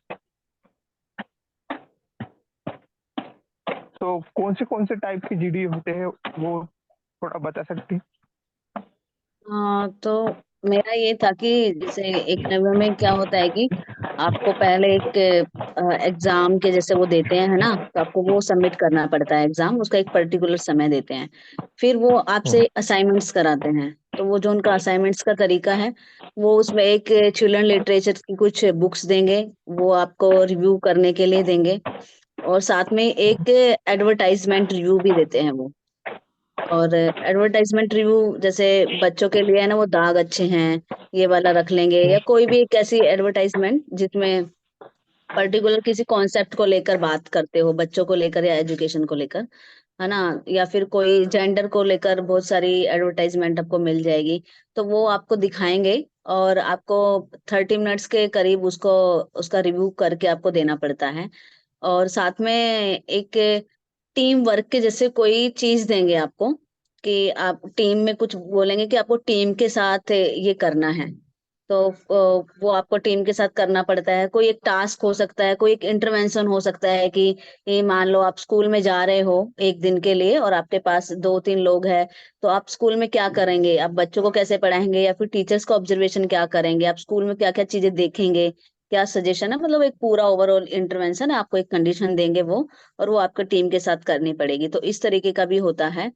तो कौन से टाइप के जीडी होते हैं वो थोड़ा बता सकती हैं? हाँ, तो मेरा ये था कि जैसे एक नवम्बर में क्या होता है कि आपको पहले एक एग्जाम के जैसे वो देते हैं, है ना, तो आपको वो सबमिट करना पड़ता है एग्जाम, उसका एक पर्टिकुलर समय देते हैं। फिर वो आपसे असाइनमेंट्स कराते हैं। तो वो जो उनका असाइनमेंट्स का तरीका है, वो उसमें एक चिल्ड्रन लिटरेचर की कुछ बुक्स देंगे, वो आपको रिव्यू करने के लिए देंगे। और साथ में एक एडवर्टाइजमेंट रिव्यू भी देते हैं वो। और एडवर्टाइजमेंट रिव्यू जैसे बच्चों के लिए है ना, वो दाग अच्छे हैं, ये वाला रख लेंगे, या कोई भी एक ऐसी एडवर्टाइजमेंट जिसमें पर्टिकुलर किसी कॉन्सेप्ट को लेकर बात करते हो, बच्चों को लेकर या एजुकेशन को लेकर, है ना। या फिर कोई जेंडर को लेकर बहुत सारी एडवर्टाइजमेंट आपको मिल जाएगी। तो वो आपको दिखाएंगे और आपको 30 मिनट्स के करीब उसको उसका रिव्यू करके आपको देना पड़ता है। और साथ में एक टीम वर्क के जैसे कोई चीज देंगे आपको, कि आप टीम में कुछ बोलेंगे कि आपको टीम के साथ ये करना है। तो वो आपको टीम के साथ करना पड़ता है। कोई एक टास्क हो सकता है, कोई एक इंटरवेंशन हो सकता है कि ये मान लो आप स्कूल में जा रहे हो एक दिन के लिए और आपके पास 2-3 लोग हैं। तो आप स्कूल में क्या करेंगे, आप बच्चों को कैसे पढ़ाएंगे, या फिर टीचर्स का ऑब्जर्वेशन क्या करेंगे, आप स्कूल में क्या क्या चीजें देखेंगे, क्या सजेशन है, मतलब एक पूरा ओवरऑल इंटरवेंशन है, आपको एक कंडीशन देंगे वो, और वो आपको टीम के साथ करनी पड़ेगी। तो इस तरीके का भी होता है।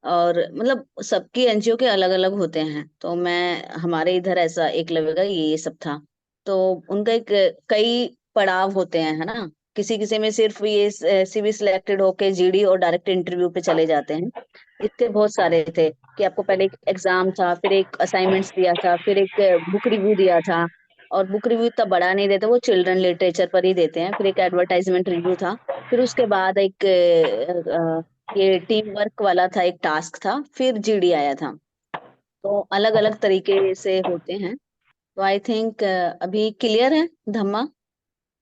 और मतलब सबकी एनजीओ के अलग अलग होते हैं। तो मैं हमारे इधर ऐसा एकलव्य का ये सब था। तो उनका एक कई पड़ाव होते हैं, है ना। किसी किसी में सिर्फ ये सीवी सिलेक्टेड होके जीडी और डायरेक्ट इंटरव्यू पे चले जाते हैं। इसके बहुत सारे थे कि आपको पहले एक एग्जाम था, फिर एक असाइनमेंट्स दिया था, फिर एक बुक रिव्यू दिया था। और बुक रिव्यू इतना बड़ा नहीं देते, वो चिल्ड्रन लिटरेचर पर ही देते हैं। फिर एक एडवर्टाइजमेंट रिव्यू था। फिर उसके बाद एक ये टीम वर्क वाला था, एक टास्क था, फिर जीडी आया था। तो अलग अलग तरीके से होते हैं। तो आई थिंक अभी क्लियर है धम्मा।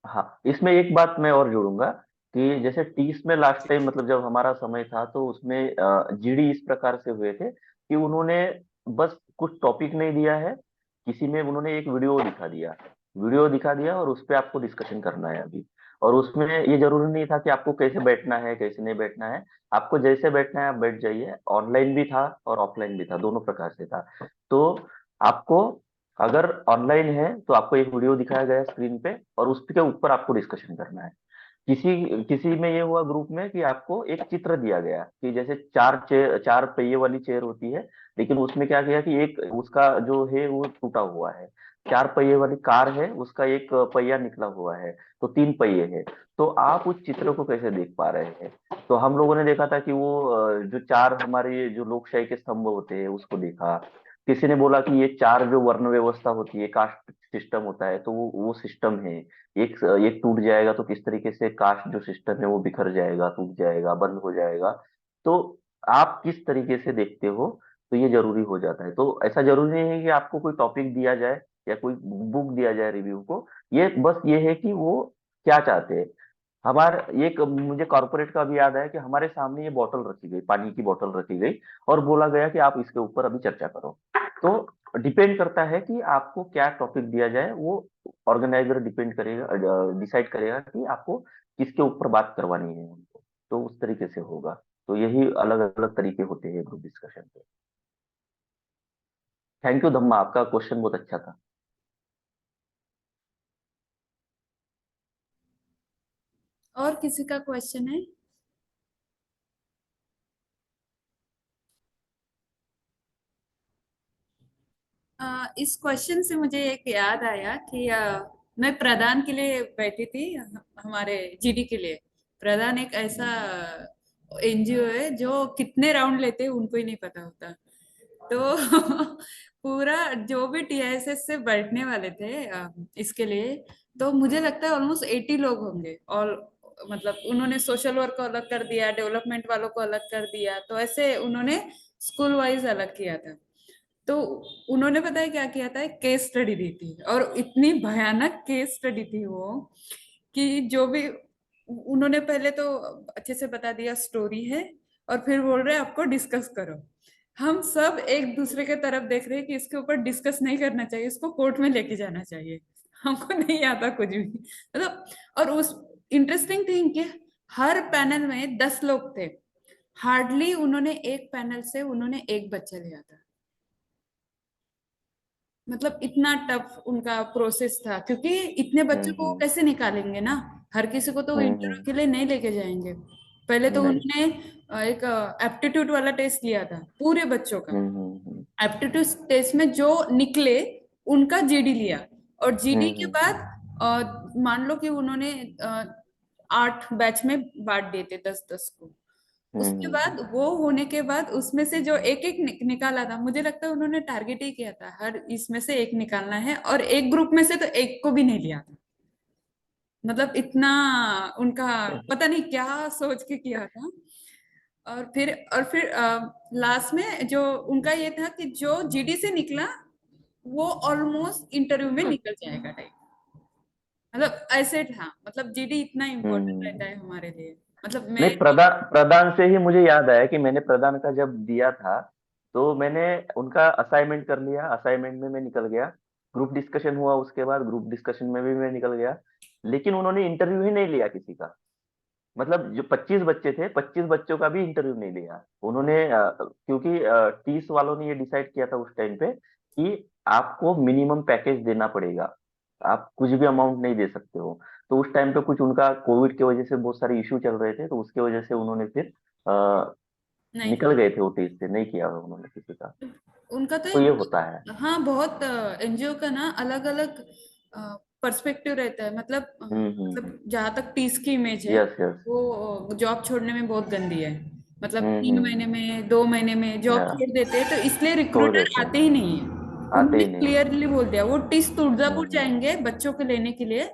हाँ, इसमें एक बात मैं और जोड़ूंगा कि जैसे टीस में लास्ट टाइम मतलब जब हमारा समय था तो उसमें जीडी इस प्रकार से हुए थे कि उन्होंने बस कुछ टॉपिक नहीं दिया है, किसी में उन्होंने एक वीडियो दिखा दिया वीडियो दिखा दिया और उस पे आपको डिस्कशन करना है अभी। और उसमें ये जरूरी नहीं था कि आपको कैसे बैठना है कैसे नहीं बैठना है, आपको जैसे बैठना है आप बैठ जाइए। ऑनलाइन भी था और ऑफलाइन भी था, दोनों प्रकार से था। तो आपको अगर ऑनलाइन है तो आपको एक वीडियो दिखाया गया स्क्रीन पे और उसके ऊपर आपको डिस्कशन करना है। किसी किसी में ये हुआ ग्रुप में कि आपको एक चित्र दिया गया कि जैसे चार पहिए वाली चेयर होती है, लेकिन उसमें क्या किया कि एक उसका जो है वो टूटा हुआ है। चार पहिए वाली कार है, उसका एक पहिया निकला हुआ है, तो तीन पहिए है। तो आप उस चित्र को कैसे देख पा रहे हैं? तो हम लोगों ने देखा था कि वो जो चार हमारे जो लोकशाही के स्तंभ होते हैं उसको देखा। किसी ने बोला कि ये चार जो वर्ण व्यवस्था होती है, कास्ट सिस्टम होता है, तो वो सिस्टम है। एक एक टूट जाएगा तो किस तरीके से कास्ट जो सिस्टम है वो बिखर जाएगा, टूट जाएगा, बंद हो जाएगा। तो आप किस तरीके से देखते हो, तो ये जरूरी हो जाता है। तो ऐसा जरूरी नहीं है कि आपको कोई टॉपिक दिया जाए या कोई बुक दिया जाए रिव्यू को। ये बस ये है कि वो क्या चाहते हैं। हमारे एक मुझे कॉर्पोरेट का भी याद है कि हमारे सामने ये बोतल रखी गई, पानी की बोतल रखी गई और बोला गया कि आप इसके ऊपर अभी चर्चा करो। तो डिपेंड करता है कि आपको क्या टॉपिक दिया जाए, वो ऑर्गेनाइजर डिपेंड करेगा, डिसाइड करेगा कि आपको किसके ऊपर बात करवानी है उनको। तो उस तरीके से होगा। तो यही अलग अलग तरीके होते हैं ग्रुप डिस्कशन के। थैंक यू धम्मा, आपका क्वेश्चन बहुत अच्छा था। और किसी का क्वेश्चन है? इस क्वेश्चन से मुझे एक याद आया कि मैं प्रदान के लिए बैठी थी, हमारे जीडी के लिए। प्रदान एक ऐसा एनजीओ है जो कितने राउंड लेते हैं उनको ही नहीं पता होता। तो पूरा जो भी टीआईएसएस से बैठने वाले थे इसके लिए, तो मुझे लगता है ऑलमोस्ट 80 लोग होंगे। और मतलब उन्होंने सोशल वर्क को अलग कर दिया, डेवलपमेंट वालों को अलग कर दिया, तो ऐसे उन्होंने स्कूल वाइज अलग किया था। तो उन्होंने पता है क्या किया था, एक केस स्टडी दी थी, और इतनी भयानक केस स्टडी थी वो कि जो भी उन्होंने पहले तो अच्छे से बता दिया स्टोरी है, और फिर बोल रहे आपको डिस्कस करो। हम सब एक दूसरे के तरफ देख रहे हैं कि इसके ऊपर डिस्कस नहीं करना चाहिए, इसको कोर्ट में लेके जाना चाहिए। हमको नहीं आता कुछ भी मतलब। और उस इंटरेस्टिंग थिंग कि हर पैनल में 10 लोग थे, हार्डली उन्होंने एक पैनल से उन्होंने एक बच्चा लिया था। मतलब इतना टफ उनका प्रोसेस था, क्योंकि इतने बच्चों को वो हम्म। कैसे निकालेंगे ना। हर किसी को तो इंटरव्यू हम्म। के लिए नहीं लेके जाएंगे। पहले तो नहीं। उन्होंने एक एप्टीट्यूड वाला टेस्ट लिया था पूरे बच्चों का। हम्म। एप्टीट्यूड टेस्ट में जो निकले उनका जीडी लिया। और जीडी के हम्म। बाद मान लो कि उन्होंने 8 बैच में बांट दिए थे, 10-10 को। उसके बाद हम्म। वो होने के बाद उसमें से जो एक एक निकाला था, मुझे लगता है उन्होंने टारगेट ही किया था हर इसमें से एक निकालना है, और एक ग्रुप में से तो एक को भी नहीं लिया था। मतलब इतना उनका पता नहीं क्या सोच के किया था। और फिर लास्ट में जो उनका ये था कि जो जीडी से निकला वो ऑलमोस्ट इंटरव्यू में निकल जाएगा टाइप। मतलब ऐसे था, मतलब जीडी इतना इम्पोर्टेंट रहता हम्म। है हमारे लिए। मतलब मैं नहीं, प्रदान प्रदान से ही मुझे याद आया कि मैंने प्रदान का जब दिया था तो मैंने उनका असाइनमेंट कर लिया, असाइनमेंट में मैं निकल गया। ग्रुप डिस्कशन हुआ, उसके बाद ग्रुप डिस्कशन में भी मैं निकल गया। लेकिन उन्होंने इंटरव्यू ही नहीं लिया किसी का। मतलब जो 25 बच्चे थे, 25 बच्चों का भी इंटरव्यू नहीं लिया उन्होंने। क्योंकि 30 वालों ने ये डिसाइड किया था उस टाइम पे कि आपको मिनिमम पैकेज देना पड़ेगा, आप कुछ भी अमाउंट नहीं दे सकते हो। तो उस टाइम पे कुछ उनका कोविड की वजह से बहुत सारे इश्यू चल रहे थे, तो उसके वजह से उन्होंने फिर नहीं निकल गए थे वो टेस्ट से, नहीं किया उन्होंने किसी का। उनका तो तो ये होता है। हाँ, बहुत एनजीओ का ना अलग अलग पर्सपेक्टिव रहता है। मतलब जहाँ तक टीस की इमेज है, यस यस। वो जॉब छोड़ने में बहुत गंदी है। मतलब हम्म। 3 महीने में, 2 महीने में जॉब या छोड़ देते हैं, तो इसलिए छोड़ रिक्रूटर देते आते हैं। ही नहीं है। आते उन्होंने ही नहीं है। क्लियरली बोल दिया वो टीस तुळजापुर हम्म। जाएंगे बच्चों को लेने के लिए,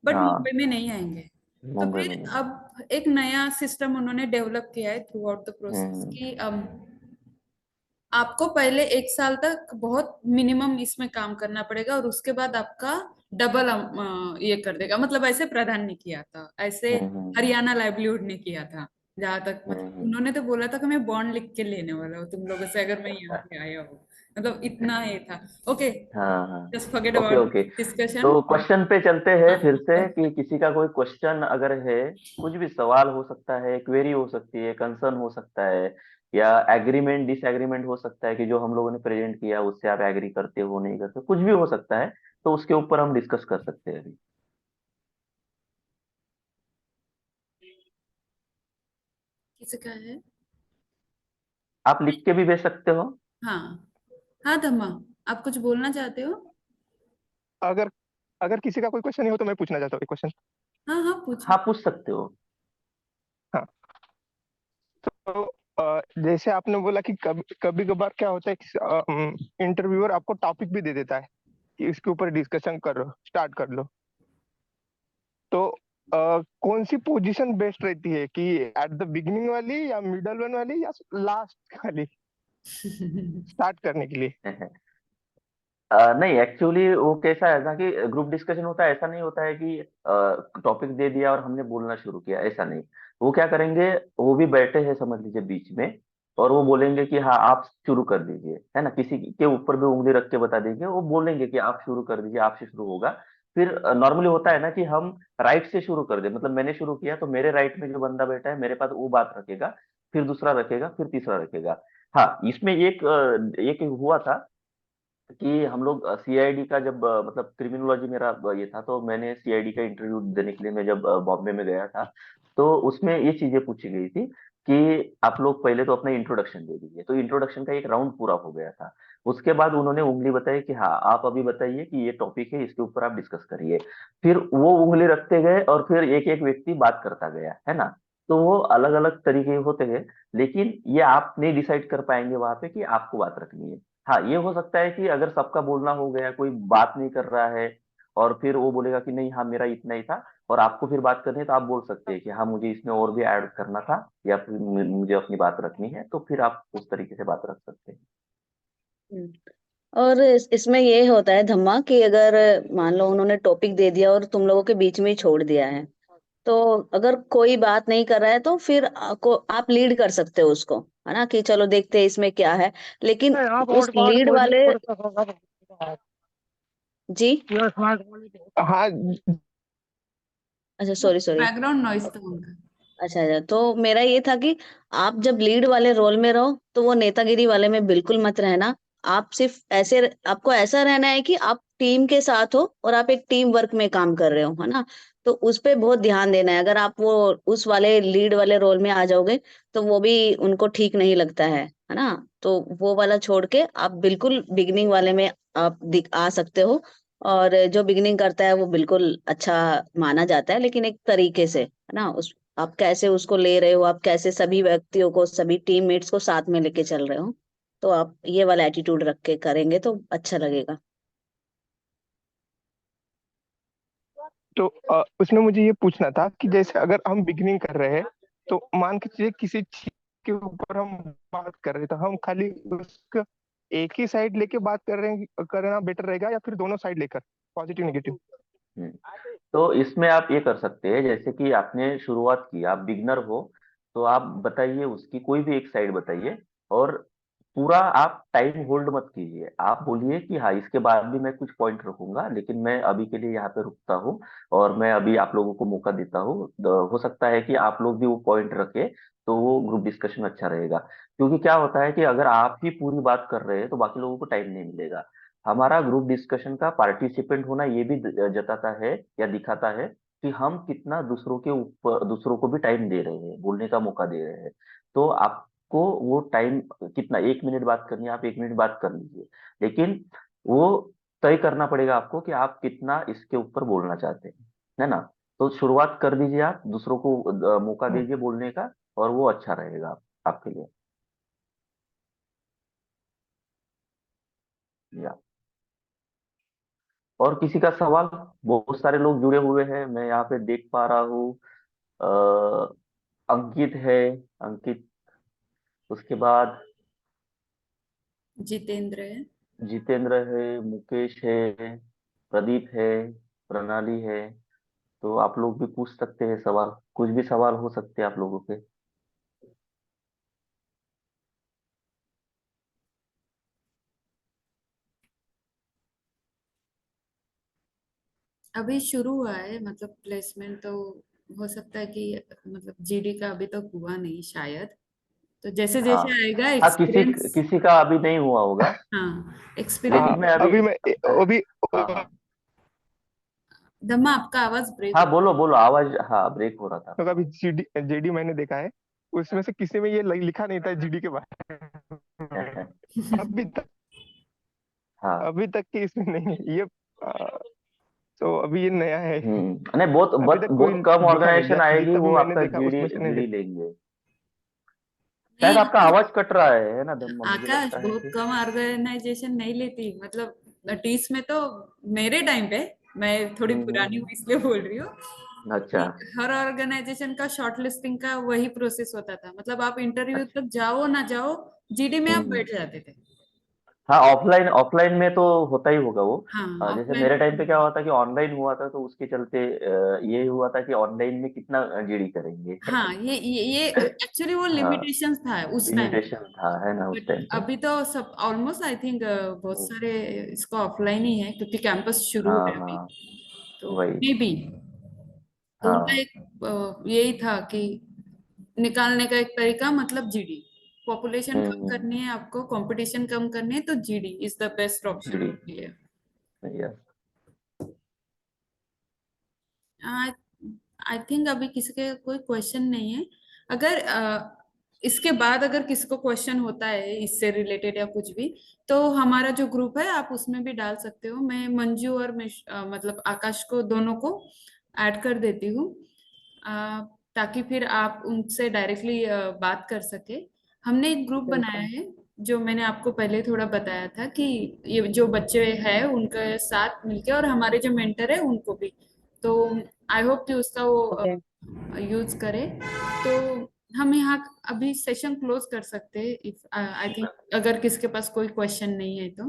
बट हाँ, मुंबई में नहीं आएंगे। तो मुंबई में फिर नहीं। अब एक नया सिस्टम उन्होंने डेवलप किया है थ्रू आउट द प्रोसेस हम्म। की आपको पहले 1 साल तक बहुत मिनिमम इसमें काम करना पड़ेगा, और उसके बाद आपका डबल ये कर देगा। मतलब ऐसे प्रधान ने किया था, ऐसे हम्म। हरियाणा लाइवलीहुड ने किया था। जहां तक मतलब हम्म। उन्होंने तो बोला था कि मैं बॉन्ड लिख के लेने वाला हूँ तुम लोगों से अगर मैं यहाँ पे आया हूँ। मतलब इतना ये था। ओके, हाँ हाँ। Just forget okay about okay. Discussion. तो क्वेश्चन पे चलते हैं हाँ, फिर से कि किसी का कोई क्वेश्चन अगर है, कुछ भी सवाल हो सकता है, क्वेरी हो सकती है, कंसर्न हो सकता है, या एग्रीमेंट डिसएग्रीमेंट हो सकता है कि जो हम लोगों ने प्रेजेंट किया उससे आप एग्री करते हो नहीं करते, कुछ भी हो सकता है। तो उसके ऊपर हम डिस्कस कर सकते हैं अभी। किसी का है? आप लिख के भी भेज सकते हो। हाँ हाँ धम्मा, आप कुछ बोलना चाहते हो? अगर अगर किसी का कोई क्वेश्चन नहीं हो तो मैं पूछना चाहता हूँ एक क्वेश्चन। हाँ हाँ पूछो। हाँ पूछ सकते हो। हाँ। तो जैसे आपने बोला कि कभी कभी कभार क्या होता है कि इंटरव्यूअर आपको टॉपिक भी दे देता है कि इसके ऊपर डिस्कशन करो, स्टार्ट कर लो। तो कौन सी पोजीशन बेस्ट रहती है कि एट द बिगिनिंग वाली या मिडल वन वाली या लास्ट वाली स्टार्ट करने के लिए? नहीं, एक्चुअली वो कैसा है ना कि ग्रुप डिस्कशन होता है, ऐसा नहीं होता है कि टॉपिक दे दिया और हमने बोलना शुरू किया, ऐसा नहीं। वो क्या करेंगे, वो भी बैठे हैं समझ लीजिए बीच में, और वो बोलेंगे कि हाँ आप शुरू कर दीजिए, है ना, किसी के ऊपर भी उंगली रख के बता देंगे, वो बोलेंगे कि आप शुरू कर दीजिए, आपसे शुरू होगा। फिर नॉर्मली होता है ना कि हम राइट से शुरू कर दे, मतलब मैंने शुरू किया तो मेरे राइट में जो बंदा बैठा है मेरे पास वो बात रखेगा, फिर दूसरा रखेगा, फिर तीसरा रखेगा। हाँ, इसमें एक हुआ था कि हम लोग सीआईडी का जब मतलब क्रिमिनोलॉजी मेरा ये था, तो मैंने सीआईडी का इंटरव्यू देने के लिए मैं जब बॉम्बे में गया था, तो उसमें ये चीजें पूछी गई थी कि आप लोग पहले तो अपना इंट्रोडक्शन दे दीजिए, तो इंट्रोडक्शन का एक राउंड पूरा हो गया था। उसके बाद उन्होंने उंगली बताई कि हाँ आप अभी बताइए कि ये टॉपिक है, इसके ऊपर आप डिस्कस करिए। फिर वो उंगली रखते गए और फिर एक एक व्यक्ति बात करता गया, है ना। तो वो अलग अलग तरीके होते गए, लेकिन ये आप नहीं डिसाइड कर पाएंगे वहां पे कि आपको बात रखनी है। हाँ, ये हो सकता है कि अगर सबका बोलना हो गया, कोई बात नहीं कर रहा है, और फिर वो बोलेगा कि नहीं हाँ मेरा इतना ही था, और आपको फिर बात करनी है, तो आप बोल सकते हैं कि हाँ मुझे इसमें और भी ऐड करना था, या फिर मुझे अपनी बात रखनी है, तो फिर आप उस तरीके से बात रख सकते हैं। हम्म। और इसमें ये होता है धम्मा कि अगर मान लो उन्होंने टॉपिक दे दिया और तुम लोगों के बीच में ही छोड़ दिया है, तो अगर कोई बात नहीं कर रहा है तो फिर आप लीड कर सकते हो उसको, है ना, कि चलो देखते हैं इसमें क्या है। लेकिन उस लीड वाले, जी, हाँ। अच्छा सॉरी सॉरी, बैकग्राउंड नॉइस था उनका। अच्छा अच्छा, तो मेरा ये था कि आप जब लीड वाले रोल में रहो तो वो नेतागिरी वाले में बिल्कुल मत रहना। आप सिर्फ ऐसे, आपको ऐसा रहना है कि आप टीम के साथ हो और आप एक टीम वर्क में काम कर रहे हो, है ना। तो उस पे बहुत ध्यान देना है। अगर आप वो उस वाले लीड वाले रोल में आ जाओगे तो वो भी उनको ठीक नहीं लगता है ना। तो वो वाला छोड़ के आप बिल्कुल बिगिनिंग वाले में आप आ सकते हो। और जो बिगिनिंग करता है वो बिल्कुल अच्छा माना जाता है, लेकिन एक तरीके से, है ना। उस आप कैसे उसको ले रहे हो, आप कैसे सभी व्यक्तियों को, सभी टीममेट्स को साथ में लेके चल रहे हो, तो आप ये वाला एटीट्यूड रख के करेंगे तो अच्छा लगेगा। तो उसमें मुझे ये पूछना था कि जैसे अगर हम बिगिनिंग कर रहे हैं, तो मान के चलिए किसी चीज के ऊपर हम बात कर रहे हैं, तो हम खाली उसका एक ही साइड लेके बात कर रहे हैं, करना बेटर रहेगा या फिर दोनों साइड लेकर, पॉजिटिव नेगेटिव? हम्म। तो इसमें आप ये कर सकते हैं, जैसे कि आपने शुरुआत की, आप बिगनर हो, तो आप बताइए उसकी कोई भी एक साइड बताइए, और पूरा आप टाइम होल्ड मत कीजिए, आप बोलिए कि हाँ इसके बाद भी मैं कुछ पॉइंट रखूंगा, लेकिन मैं अभी के लिए यहाँ पे रुकता हूँ, और मैं अभी आप लोगों को मौका देता हूँ। हो सकता है कि आप लोग भी वो पॉइंट रखे, तो वो ग्रुप डिस्कशन अच्छा रहेगा। क्योंकि क्या होता है कि अगर आप ही पूरी बात कर रहे हैं तो बाकी लोगों को टाइम नहीं मिलेगा। हमारा ग्रुप डिस्कशन का पार्टिसिपेंट होना ये भी जताता है या दिखाता है कि हम कितना दूसरों के ऊपर, दूसरों को भी टाइम दे रहे हैं, बोलने का मौका दे रहे हैं। तो आपको वो टाइम कितना, 1 मिनट बात करनी है, आप 1 मिनट बात कर लीजिए, लेकिन वो तय करना पड़ेगा आपको कि आप कितना इसके ऊपर बोलना चाहते हैं, है ना। तो शुरुआत कर दीजिए, आप दूसरों को मौका दीजिए बोलने का, और वो अच्छा रहेगा आपके लिए। या और किसी का सवाल? बहुत सारे लोग जुड़े हुए हैं, मैं यहाँ पे देख पा रहा हूँ। अंकित है, अंकित, उसके बाद जितेंद्र है। जितेंद्र है, मुकेश है, प्रदीप है, प्रणाली है। तो आप लोग भी पूछ सकते हैं सवाल, कुछ भी सवाल हो सकते हैं आप लोगों के। अभी शुरू हुआ है, मतलब प्लेसमेंट तो हो सकता है कि मतलब जीडी का अभी तक हुआ नहीं शायद, तो जैसे हाँ जैसे आएगा हाँ, किसी एक्सपीरियंस। किसी का अभी नहीं हुआ होगा, हाँ, एक्सपीरियंस। लेकिन हाँ मैं अभी, अभी मैं अभी हाँ हाँ धम्मा आपका आवाज ब्रेक हाँ, हो। बोलो बोलो, आवाज हाँ ब्रेक हो रहा था। तो अभी जीडी जेडी मैंने देखा है, उसमें से किसी में ये लिखा नहीं था जीडी के बारे में। अभी तक, हाँ। अभी तक की इसमें नहीं है ये। तो अभी ये नया है। नहीं, बहुत अभी बहुत तक कोई बहुत कम लिखा नहीं, ऑर्गेनाइजेशन आएगी जितना भी वो मैंने आपका देखा जीडी उसमें से नहीं जीडी लिखा। लेंगे। शायद नहीं, आपका आवाज कट रहा है ना धम्मा, मुझे आकाश लगता है बहुत कि। कम ऑर्गेनाइजेशन नहीं लेती, मतलब टीस में तो मेरे टाइम पे, मैं थोड़ी पुरानी हूँ हम्म। इसलिए बोल रही हूँ अच्छा। कि हर ऑर्गेनाइजेशन का शॉर्टलिस्टिंग का वही प्रोसेस होता था, मतलब आप इंटरव्यू अच्छा। तक जाओ ना जाओ, जीडी में आप हम्म। बैठ जाते थे। हाँ, ऑफलाइन ऑफलाइन में तो होता ही होगा वो। हाँ, जैसे ऑफलाइन मेरे टाइम पे क्या में। हुआ था कि ऑनलाइन हुआ था, तो उसके चलते ये हुआ था कि ऑनलाइन में कितना जीडी करेंगे। हाँ, ये एक्चुअली वो हाँ, लिमिटेशंस था उस टाइम पे। लिमिटेशन था है ना उस बट टाइम पे। अभी तो सब ऑलमोस्ट आई थिंक बहुत सारे इसका ऑफलाइन ही है, क्योंकि कैंपस शुरू हाँ है अभी, हाँ, तो वही। May be. तो उनका हाँ। एक यही था कि निकालने का एक तरीका, मतलब जीडी, पॉपुलेशन कम हम्म। करनी है आपको, कंपटीशन कम करनी है, तो GD is the best option GD. आपके लिए। यस। आई थिंक अभी किसी के कोई क्वेश्चन नहीं है। अगर इसके बाद अगर किसी को क्वेश्चन होता है इससे रिलेटेड या कुछ भी, तो हमारा जो ग्रुप है आप उसमें भी डाल सकते हो। मैं मंजू और मतलब आकाश को, दोनों को ऐड कर देती हूँ, अ, ताकि फिर आप उनसे डायरेक्टली बात कर सके। हमने एक ग्रुप बनाया बिल्कुल। है, जो मैंने आपको पहले थोड़ा बताया था कि ये जो बच्चे हैं उनके साथ मिलके, और हमारे जो मेंटर है उनको भी, तो आई होप कि उसका वो ओके। यूज करे। तो हम यहाँ अभी सेशन क्लोज कर सकते हैं, इफ आई थिंक, अगर किसके पास कोई क्वेश्चन नहीं है तो।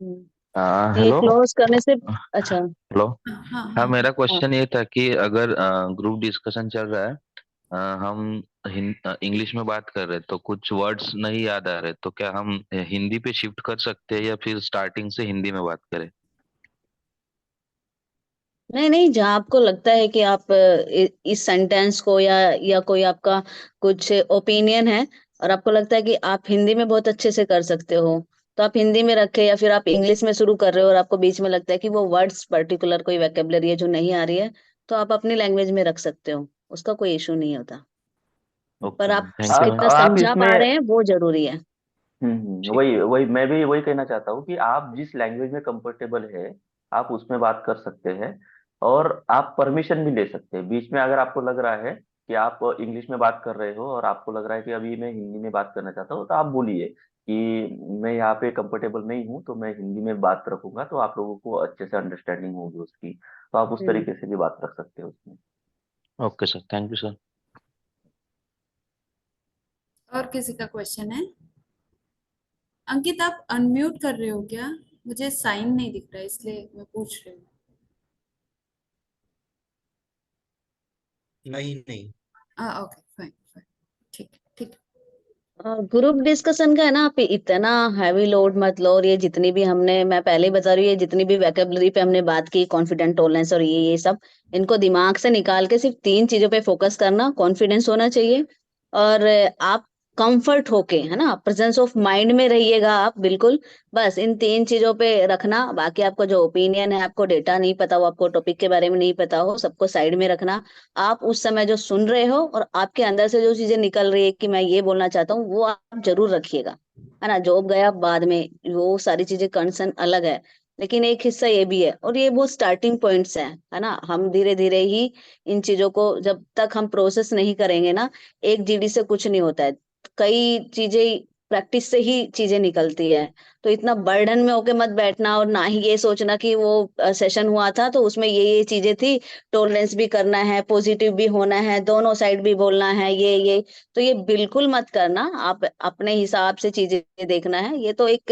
ये हेलो। क्लोज करने से, अच्छा। हेलो। हाँ हाँ हाँ, हाँ। मेरा हाँ, क्वेश्चन ये था कि अगर ग्रुप डिस्कशन चल रहा है, हम इंग्लिश में बात कर रहे हैं तो कुछ वर्ड्स नहीं याद आ रहे, तो क्या हम हिंदी पे शिफ्ट कर सकते हैं या फिर स्टार्टिंग से हिंदी में बात करें? नहीं नहीं, जहाँ आपको लगता है कि आप इस सेंटेंस को या कोई आपका कुछ ओपिनियन है और आपको लगता है कि आप हिंदी में बहुत अच्छे से कर सकते हो, तो आप हिंदी में रखें, या फिर आप इंग्लिश में शुरू कर रहे हो और आपको बीच में लगता है कि वो वर्ड्स पर्टिकुलर कोई वैकेबलरी है जो नहीं आ रही है, तो आप अपनी लैंग्वेज में रख सकते हो, उसका कोई इशू नहीं होता। पर ओके आप मैम, थैंक यू मैम। कितना आप समझा इसमें, पा रहे हैं वो जरूरी है। ठीक। वही वही मैं भी वही कहना चाहता हूँ कि आप जिस लैंग्वेज में कंफर्टेबल है आप उसमें बात कर सकते हैं। और आप परमिशन भी ले सकते हैं बीच में, अगर आपको लग रहा है कि आप इंग्लिश में बात कर रहे हो और आपको लग रहा है कि अभी मैं हिंदी में बात करना चाहता हूँ, तो आप बोलिए कि मैं यहाँ पे कंफर्टेबल नहीं हूँ तो मैं हिंदी में बात रखूंगा, तो आप लोगों को अच्छे से अंडरस्टैंडिंग होगी उसकी, तो आप उस हम्म। तरीके से भी बात रख सकते हो उसमें। Okay sir, thank you sir. और किसी का क्वेश्चन है? अंकित, आप अनम्यूट कर रहे हो क्या? मुझे साइन नहीं दिख रहा है, इसलिए मैं पूछ रही हूँ। नहीं नहीं। ओके, फाइन फाइन, ठीक ठीक। ग्रुप डिस्कशन का है ना, आप इतना हैवी लोड मत लो, और ये जितनी भी हमने, मैं पहले ही बता रही हूँ, ये जितनी भी वैकेबलरी पे हमने बात की, कॉन्फिडेंट टोलरेंस और ये सब, इनको दिमाग से निकाल के सिर्फ 3 चीजों पे फोकस करना। कॉन्फिडेंस होना चाहिए, और आप कंफर्ट होके, है ना, प्रेजेंस ऑफ माइंड में रहिएगा आप बिल्कुल। बस इन 3 चीजों पे रखना। बाकी आपको जो ओपिनियन है, आपको डेटा नहीं पता हो, आपको टॉपिक के बारे में नहीं पता हो, सबको साइड में रखना। आप उस समय जो सुन रहे हो और आपके अंदर से जो चीजें निकल रही है कि मैं ये बोलना चाहता हूँ, वो आप जरूर रखिएगा, है ना। जॉब गया बाद में, वो सारी चीजें कंसर्न अलग है, लेकिन एक हिस्सा ये भी है, और ये बहुत स्टार्टिंग पॉइंट्स हैं, है ना। हम धीरे धीरे ही इन चीजों को, जब तक हम प्रोसेस नहीं करेंगे ना, एक जीडी से कुछ नहीं होता है। कई चीजें प्रैक्टिस से ही चीजें निकलती है। तो इतना बर्डन में होके मत बैठना, और ना ही ये सोचना कि वो सेशन हुआ था तो उसमें ये चीजें थी, टॉलरेंस भी करना है, पॉजिटिव भी होना है, दोनों साइड भी बोलना है, ये तो ये बिल्कुल मत करना। आप अपने हिसाब से चीजें देखना है। ये तो एक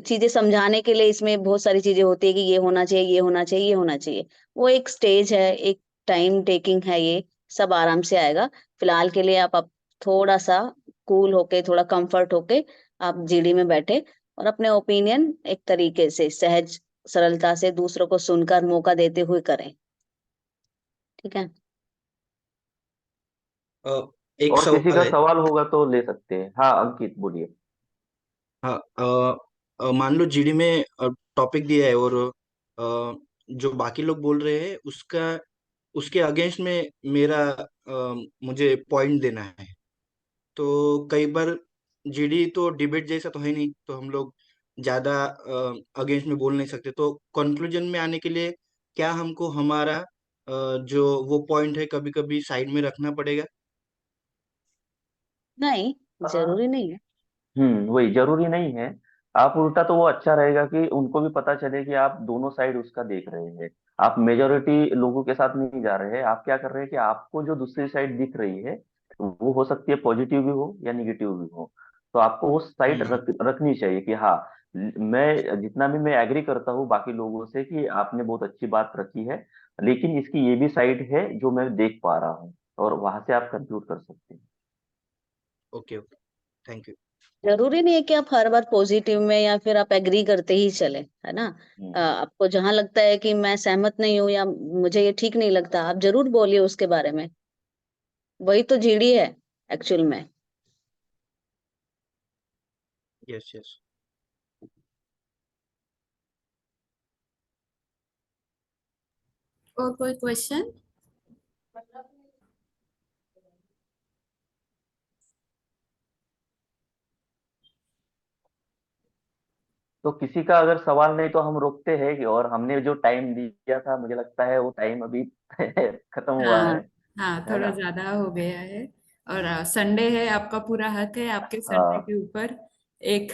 चीजें समझाने के लिए इसमें बहुत सारी चीजें होती है कि ये होना चाहिए, ये होना चाहिए, ये होना चाहिए। वो एक स्टेज है, एक टाइम टेकिंग है, ये सब आराम से आएगा। फिलहाल के लिए आप थोड़ा सा कूल होके, थोड़ा कंफर्ट होके आप जीडी में बैठे, और अपने ओपिनियन एक तरीके से सहज सरलता से दूसरों को सुनकर मौका देते हुए करें। ठीक है। एक और किसी सवाल का है। सवाल होगा तो ले सकते हैं। हाँ अंकित बोलिए। हाँ, मान लो जीडी में टॉपिक दिया है और जो बाकी लोग बोल रहे हैं उसका उसके अगेंस्ट में मेरा मुझे पॉइंट देना है। तो कई बार जीडी तो डिबेट जैसा तो है नहीं, तो हम लोग ज्यादा अगेंस्ट में बोल नहीं सकते। तो कंक्लूजन में आने के लिए क्या हमको हमारा जो वो पॉइंट है कभी कभी साइड में रखना पड़ेगा? नहीं, जरूरी नहीं है। वही जरूरी नहीं है। आप उल्टा तो वो अच्छा रहेगा कि उनको भी पता चले कि आप दोनों साइड उसका देख रहे हैं। आप मेजोरिटी लोगों के साथ नहीं जा रहे हैं। आप क्या कर रहे हैं कि आपको जो दूसरी साइड दिख रही है वो हो सकती है पॉजिटिव भी हो या निगेटिव भी हो। तो आपको वो साइड हम्म। रखनी चाहिए कि हाँ, मैं जितना भी मैं एग्री करता हूँ बाकी लोगों से कि आपने बहुत अच्छी बात रखी है, लेकिन इसकी ये भी साइड है जो मैं देख पा रहा हूँ। और वहां से आप कंक्लूड कर सकते हैं। Okay okay, thank you. जरूरी नहीं है कि आप हर बार पॉजिटिव में या फिर आप एग्री करते ही चले, है ना। आपको जहां लगता है कि मैं सहमत नहीं हूँ या मुझे ये ठीक नहीं लगता, आप जरूर बोलिए उसके बारे में। वही तो जीडी है एक्चुअल में। Yes yes. और कोई क्वेश्चन? तो किसी का अगर सवाल नहीं तो हम रोकते हैं कि, और हमने जो टाइम दिया था मुझे लगता है वो टाइम अभी खत्म हुआ हाँ, हाँ, है थोड़ा ना। ज्यादा हो गया है। और संडे है, आपका पूरा हक है, आपके संडे हाँ के ऊपर एक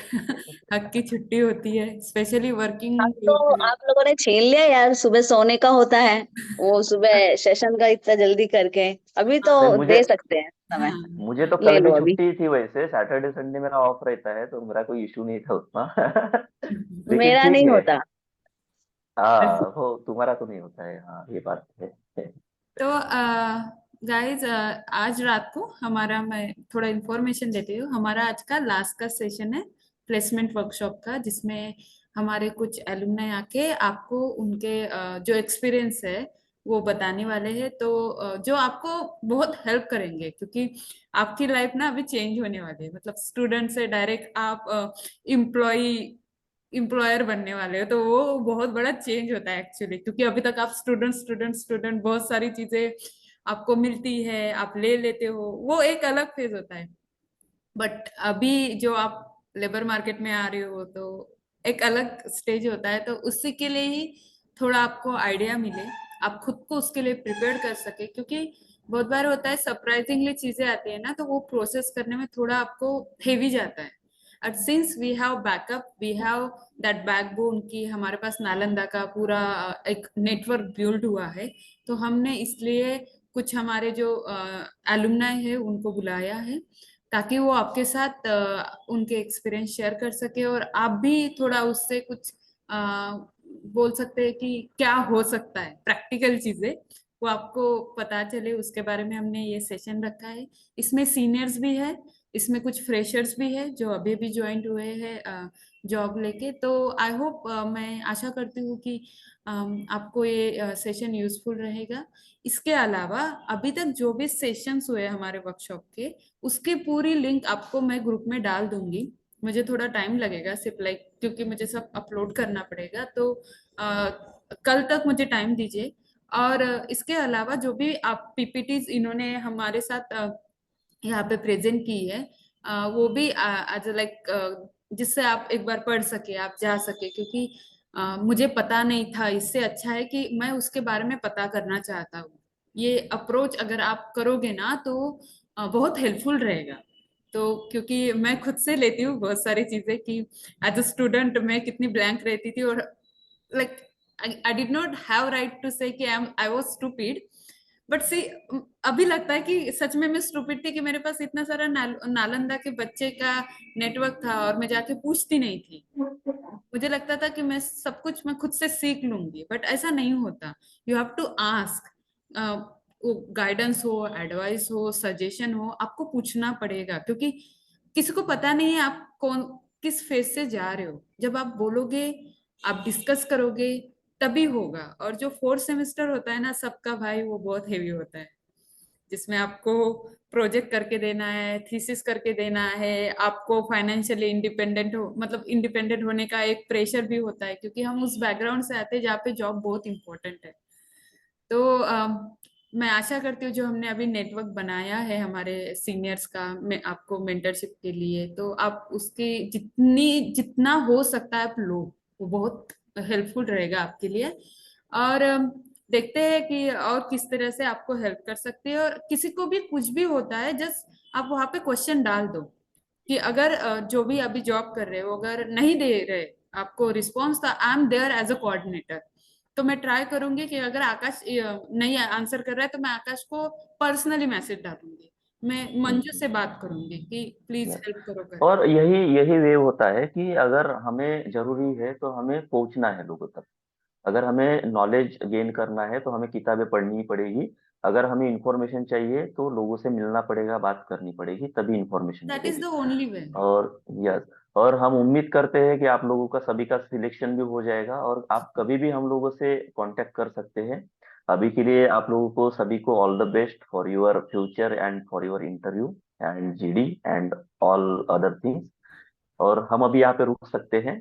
हक की छुट्टी होती है, स्पेशली अब वर्किंग तो लोग के लिए। आप लोगों ने छीन लिया यार, सुबह सोने का होता है, वो सुबह सेशन का इतना जल्दी करके। अभी तो नहीं, मुझे दे सकते हैं समय। हाँ, मुझे तो ले कल भी लो अभी। छुट्टी थी। वैसे सैटरडे संडे मेरा ऑफ रहता है तो मेरा कोई इशू नहीं था उतना लेकिन मेरा ठीक नहीं है। होता। हाँ वो तुम्हारा तो नहीं होता है, हाँ ये बात है। तो गाइज, आज रात को हमारा, मैं थोड़ा इंफॉर्मेशन देती हूँ, हमारा आज का लास्ट का सेशन है प्लेसमेंट वर्कशॉप का, जिसमें हमारे कुछ एलुमनाई आके आपको उनके जो एक्सपीरियंस है वो बताने वाले हैं। तो जो आपको बहुत हेल्प करेंगे, क्योंकि आपकी लाइफ ना अभी चेंज होने वाली है। मतलब स्टूडेंट से डायरेक्ट आप एम्प्लॉयर बनने वाले हो, तो वो बहुत बड़ा चेंज होता है एक्चुअली। क्योंकि अभी तक आप स्टूडेंट स्टूडेंट स्टूडेंट, बहुत सारी चीजें आपको मिलती है, आप ले लेते हो, वो एक अलग फेज होता है। बट अभी जो आप लेबर मार्केट में आ रहे हो, तो एक अलग स्टेज होता है। तो उसी के लिए ही थोड़ा आपको आइडिया मिले, आप खुद को उसके लिए प्रिपेयर कर सके। क्योंकि बहुत बार होता है सरप्राइजिंगली चीजें आती है ना, तो वो प्रोसेस करने में थोड़ा आपको हेवी जाता है। And since we have backup, we have that backbone, कि हमारे पास नालंदा का पूरा एक नेटवर्क बिल्ड हुआ है। तो हमने इसलिए कुछ हमारे जो एलुमनाई है उनको बुलाया है, ताकि वो आपके साथ उनके एक्सपीरियंस शेयर कर सके, और आप भी थोड़ा उससे कुछ बोल सकते हैं कि क्या हो सकता है, प्रैक्टिकल चीजें वो आपको पता चले, उसके बारे में हमने ये सेशन रखा है। इसमें सीनियर्स भी है, इसमें कुछ फ्रेशर्स भी है जो अभी भी ज्वाइन हुए हैं जॉब लेके। तो आई होप, मैं आशा करती हूँ कि आपको ये सेशन यूजफुल रहेगा। इसके अलावा अभी तक जो भी सेशंस हुए हमारे वर्कशॉप के, उसकी पूरी लिंक आपको मैं ग्रुप में डाल दूंगी। मुझे थोड़ा टाइम लगेगा, सिर्फ लाइक, क्योंकि मुझे सब अपलोड करना पड़ेगा। तो कल तक मुझे टाइम दीजिए। और इसके अलावा जो भी आप पीपीटीज इन्होंने हमारे साथ यहाँ पे प्रेजेंट की है, वो भी एज लाइक, जिससे आप एक बार पढ़ सके, आप जा सके। क्योंकि मुझे पता नहीं था, इससे अच्छा है कि मैं उसके बारे में पता करना चाहता हूँ। ये अप्रोच अगर आप करोगे ना, तो बहुत हेल्पफुल रहेगा। तो क्योंकि मैं खुद से लेती हूँ बहुत सारी चीजें, कि एज अ स्टूडेंट मैं कितनी ब्लैंक रहती थी, और like I did not have right to say कि I was stupid. But see, अभी लगता है कि सच में मैं स्टूपिड थी, कि मेरे पास इतना सारा नालंदा के बच्चे का नेटवर्क था और मैं जाके पूछती नहीं थी। मुझे लगता था कि मैं सब कुछ मैं खुद से सीख लूंगी, बट ऐसा नहीं होता। You have to ask. वो गाइडेंस हो, एडवाइस हो, सजेशन हो, आपको पूछना पड़ेगा। क्योंकि किसी को पता नहीं है आप कौन किस फेज से जा रहे हो। जब आप बोलोगे आप डिस्कस करोगे तभी होगा। और जो फोर्थ सेमेस्टर होता है ना सबका भाई, वो बहुत हेवी होता है, जिसमें आपको प्रोजेक्ट करके देना है, थीसिस करके देना है, आपको फाइनेंशियली इंडिपेंडेंट हो, मतलब इंडिपेंडेंट होने का एक प्रेशर भी होता है, क्योंकि हम उस बैकग्राउंड से आते हैं जहाँ पे जॉब बहुत इंपॉर्टेंट है। तो मैं आशा करती हूँ जो हमने अभी नेटवर्क बनाया है हमारे सीनियर्स का, मैं आपको मेंटरशिप के लिए, तो आप उसकी जितना हो सकता है आप लो, वो बहुत हेल्पफुल रहेगा आपके लिए। और देखते हैं कि और किस तरह से आपको हेल्प कर सकते हैं। और किसी को भी कुछ भी होता है, जस्ट आप वहाँ पे क्वेश्चन डाल दो कि अगर जो भी अभी जॉब कर रहे हो अगर नहीं दे रहे आपको रिस्पॉन्स, तो I am there as a coordinator. तो मैं ट्राई करूंगी कि अगर आकाश नहीं आंसर कर रहा है तो मैं आकाश को पर्सनली मैसेज डालूंगी, मैं मंजू से बात करूंगी कि प्लीज Yes. हेल्प करो कर। और यही यही वे होता है कि अगर हमें जरूरी है तो हमें पहुंचना है लोगों तक। अगर हमें नॉलेज गेन करना है तो हमें किताबें पढ़नी ही पड़ेगी। अगर हमें इंफॉर्मेशन चाहिए तो लोगों से मिलना पड़ेगा, बात करनी पड़ेगी, तभी इंफॉर्मेशन दैट इज मिलेगी। The only way. और यस, और हम उम्मीद करते हैं कि आप लोगों का सभी का सिलेक्शन भी हो जाएगा, और आप कभी भी हम लोगों से कांटेक्ट कर सकते हैं। अभी के लिए आप लोगों को सभी को all the best for your future and for your interview and GD and all other things. और हम अभी यहाँ पे रुक सकते हैं।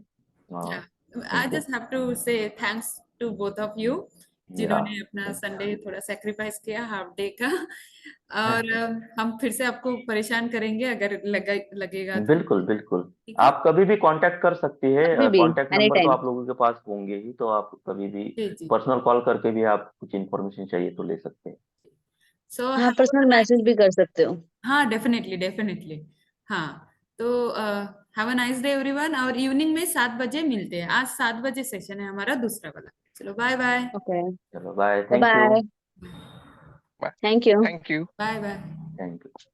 I thank you. Just have to say thanks to both of you, या जिन्होंने अपना संडे थोड़ा सेक्रीफाइस किया हाफ डे का। और हम फिर से आपको परेशान करेंगे अगर लगेगा तो। बिल्कुल बिल्कुल। ठीक है। आप कभी भी कांटेक्ट कर सकती अभी है, भी, कांटेक्ट एनी नंबर तो टाइम। आप लोगों के पास होंगे ही, तो आप कभी भी जी जी। पर्सनल कॉल करके भी आप कुछ इन्फॉर्मेशन चाहिए तो ले सकते हैं। सो हाँ, पर्सनल मैसेज भी कर सकते हो। हाँ डेफिनेटली डेफिनेटली। हाँ, तो have a nice day everyone. और इवनिंग में 7 बजे मिलते हैं, आज 7 बजे सेशन है हमारा दूसरा वाला। चलो बाय बाय। ओके, चलो bye, bye thank you. Bye, thank you. Thank you. Bye bye. Thank you.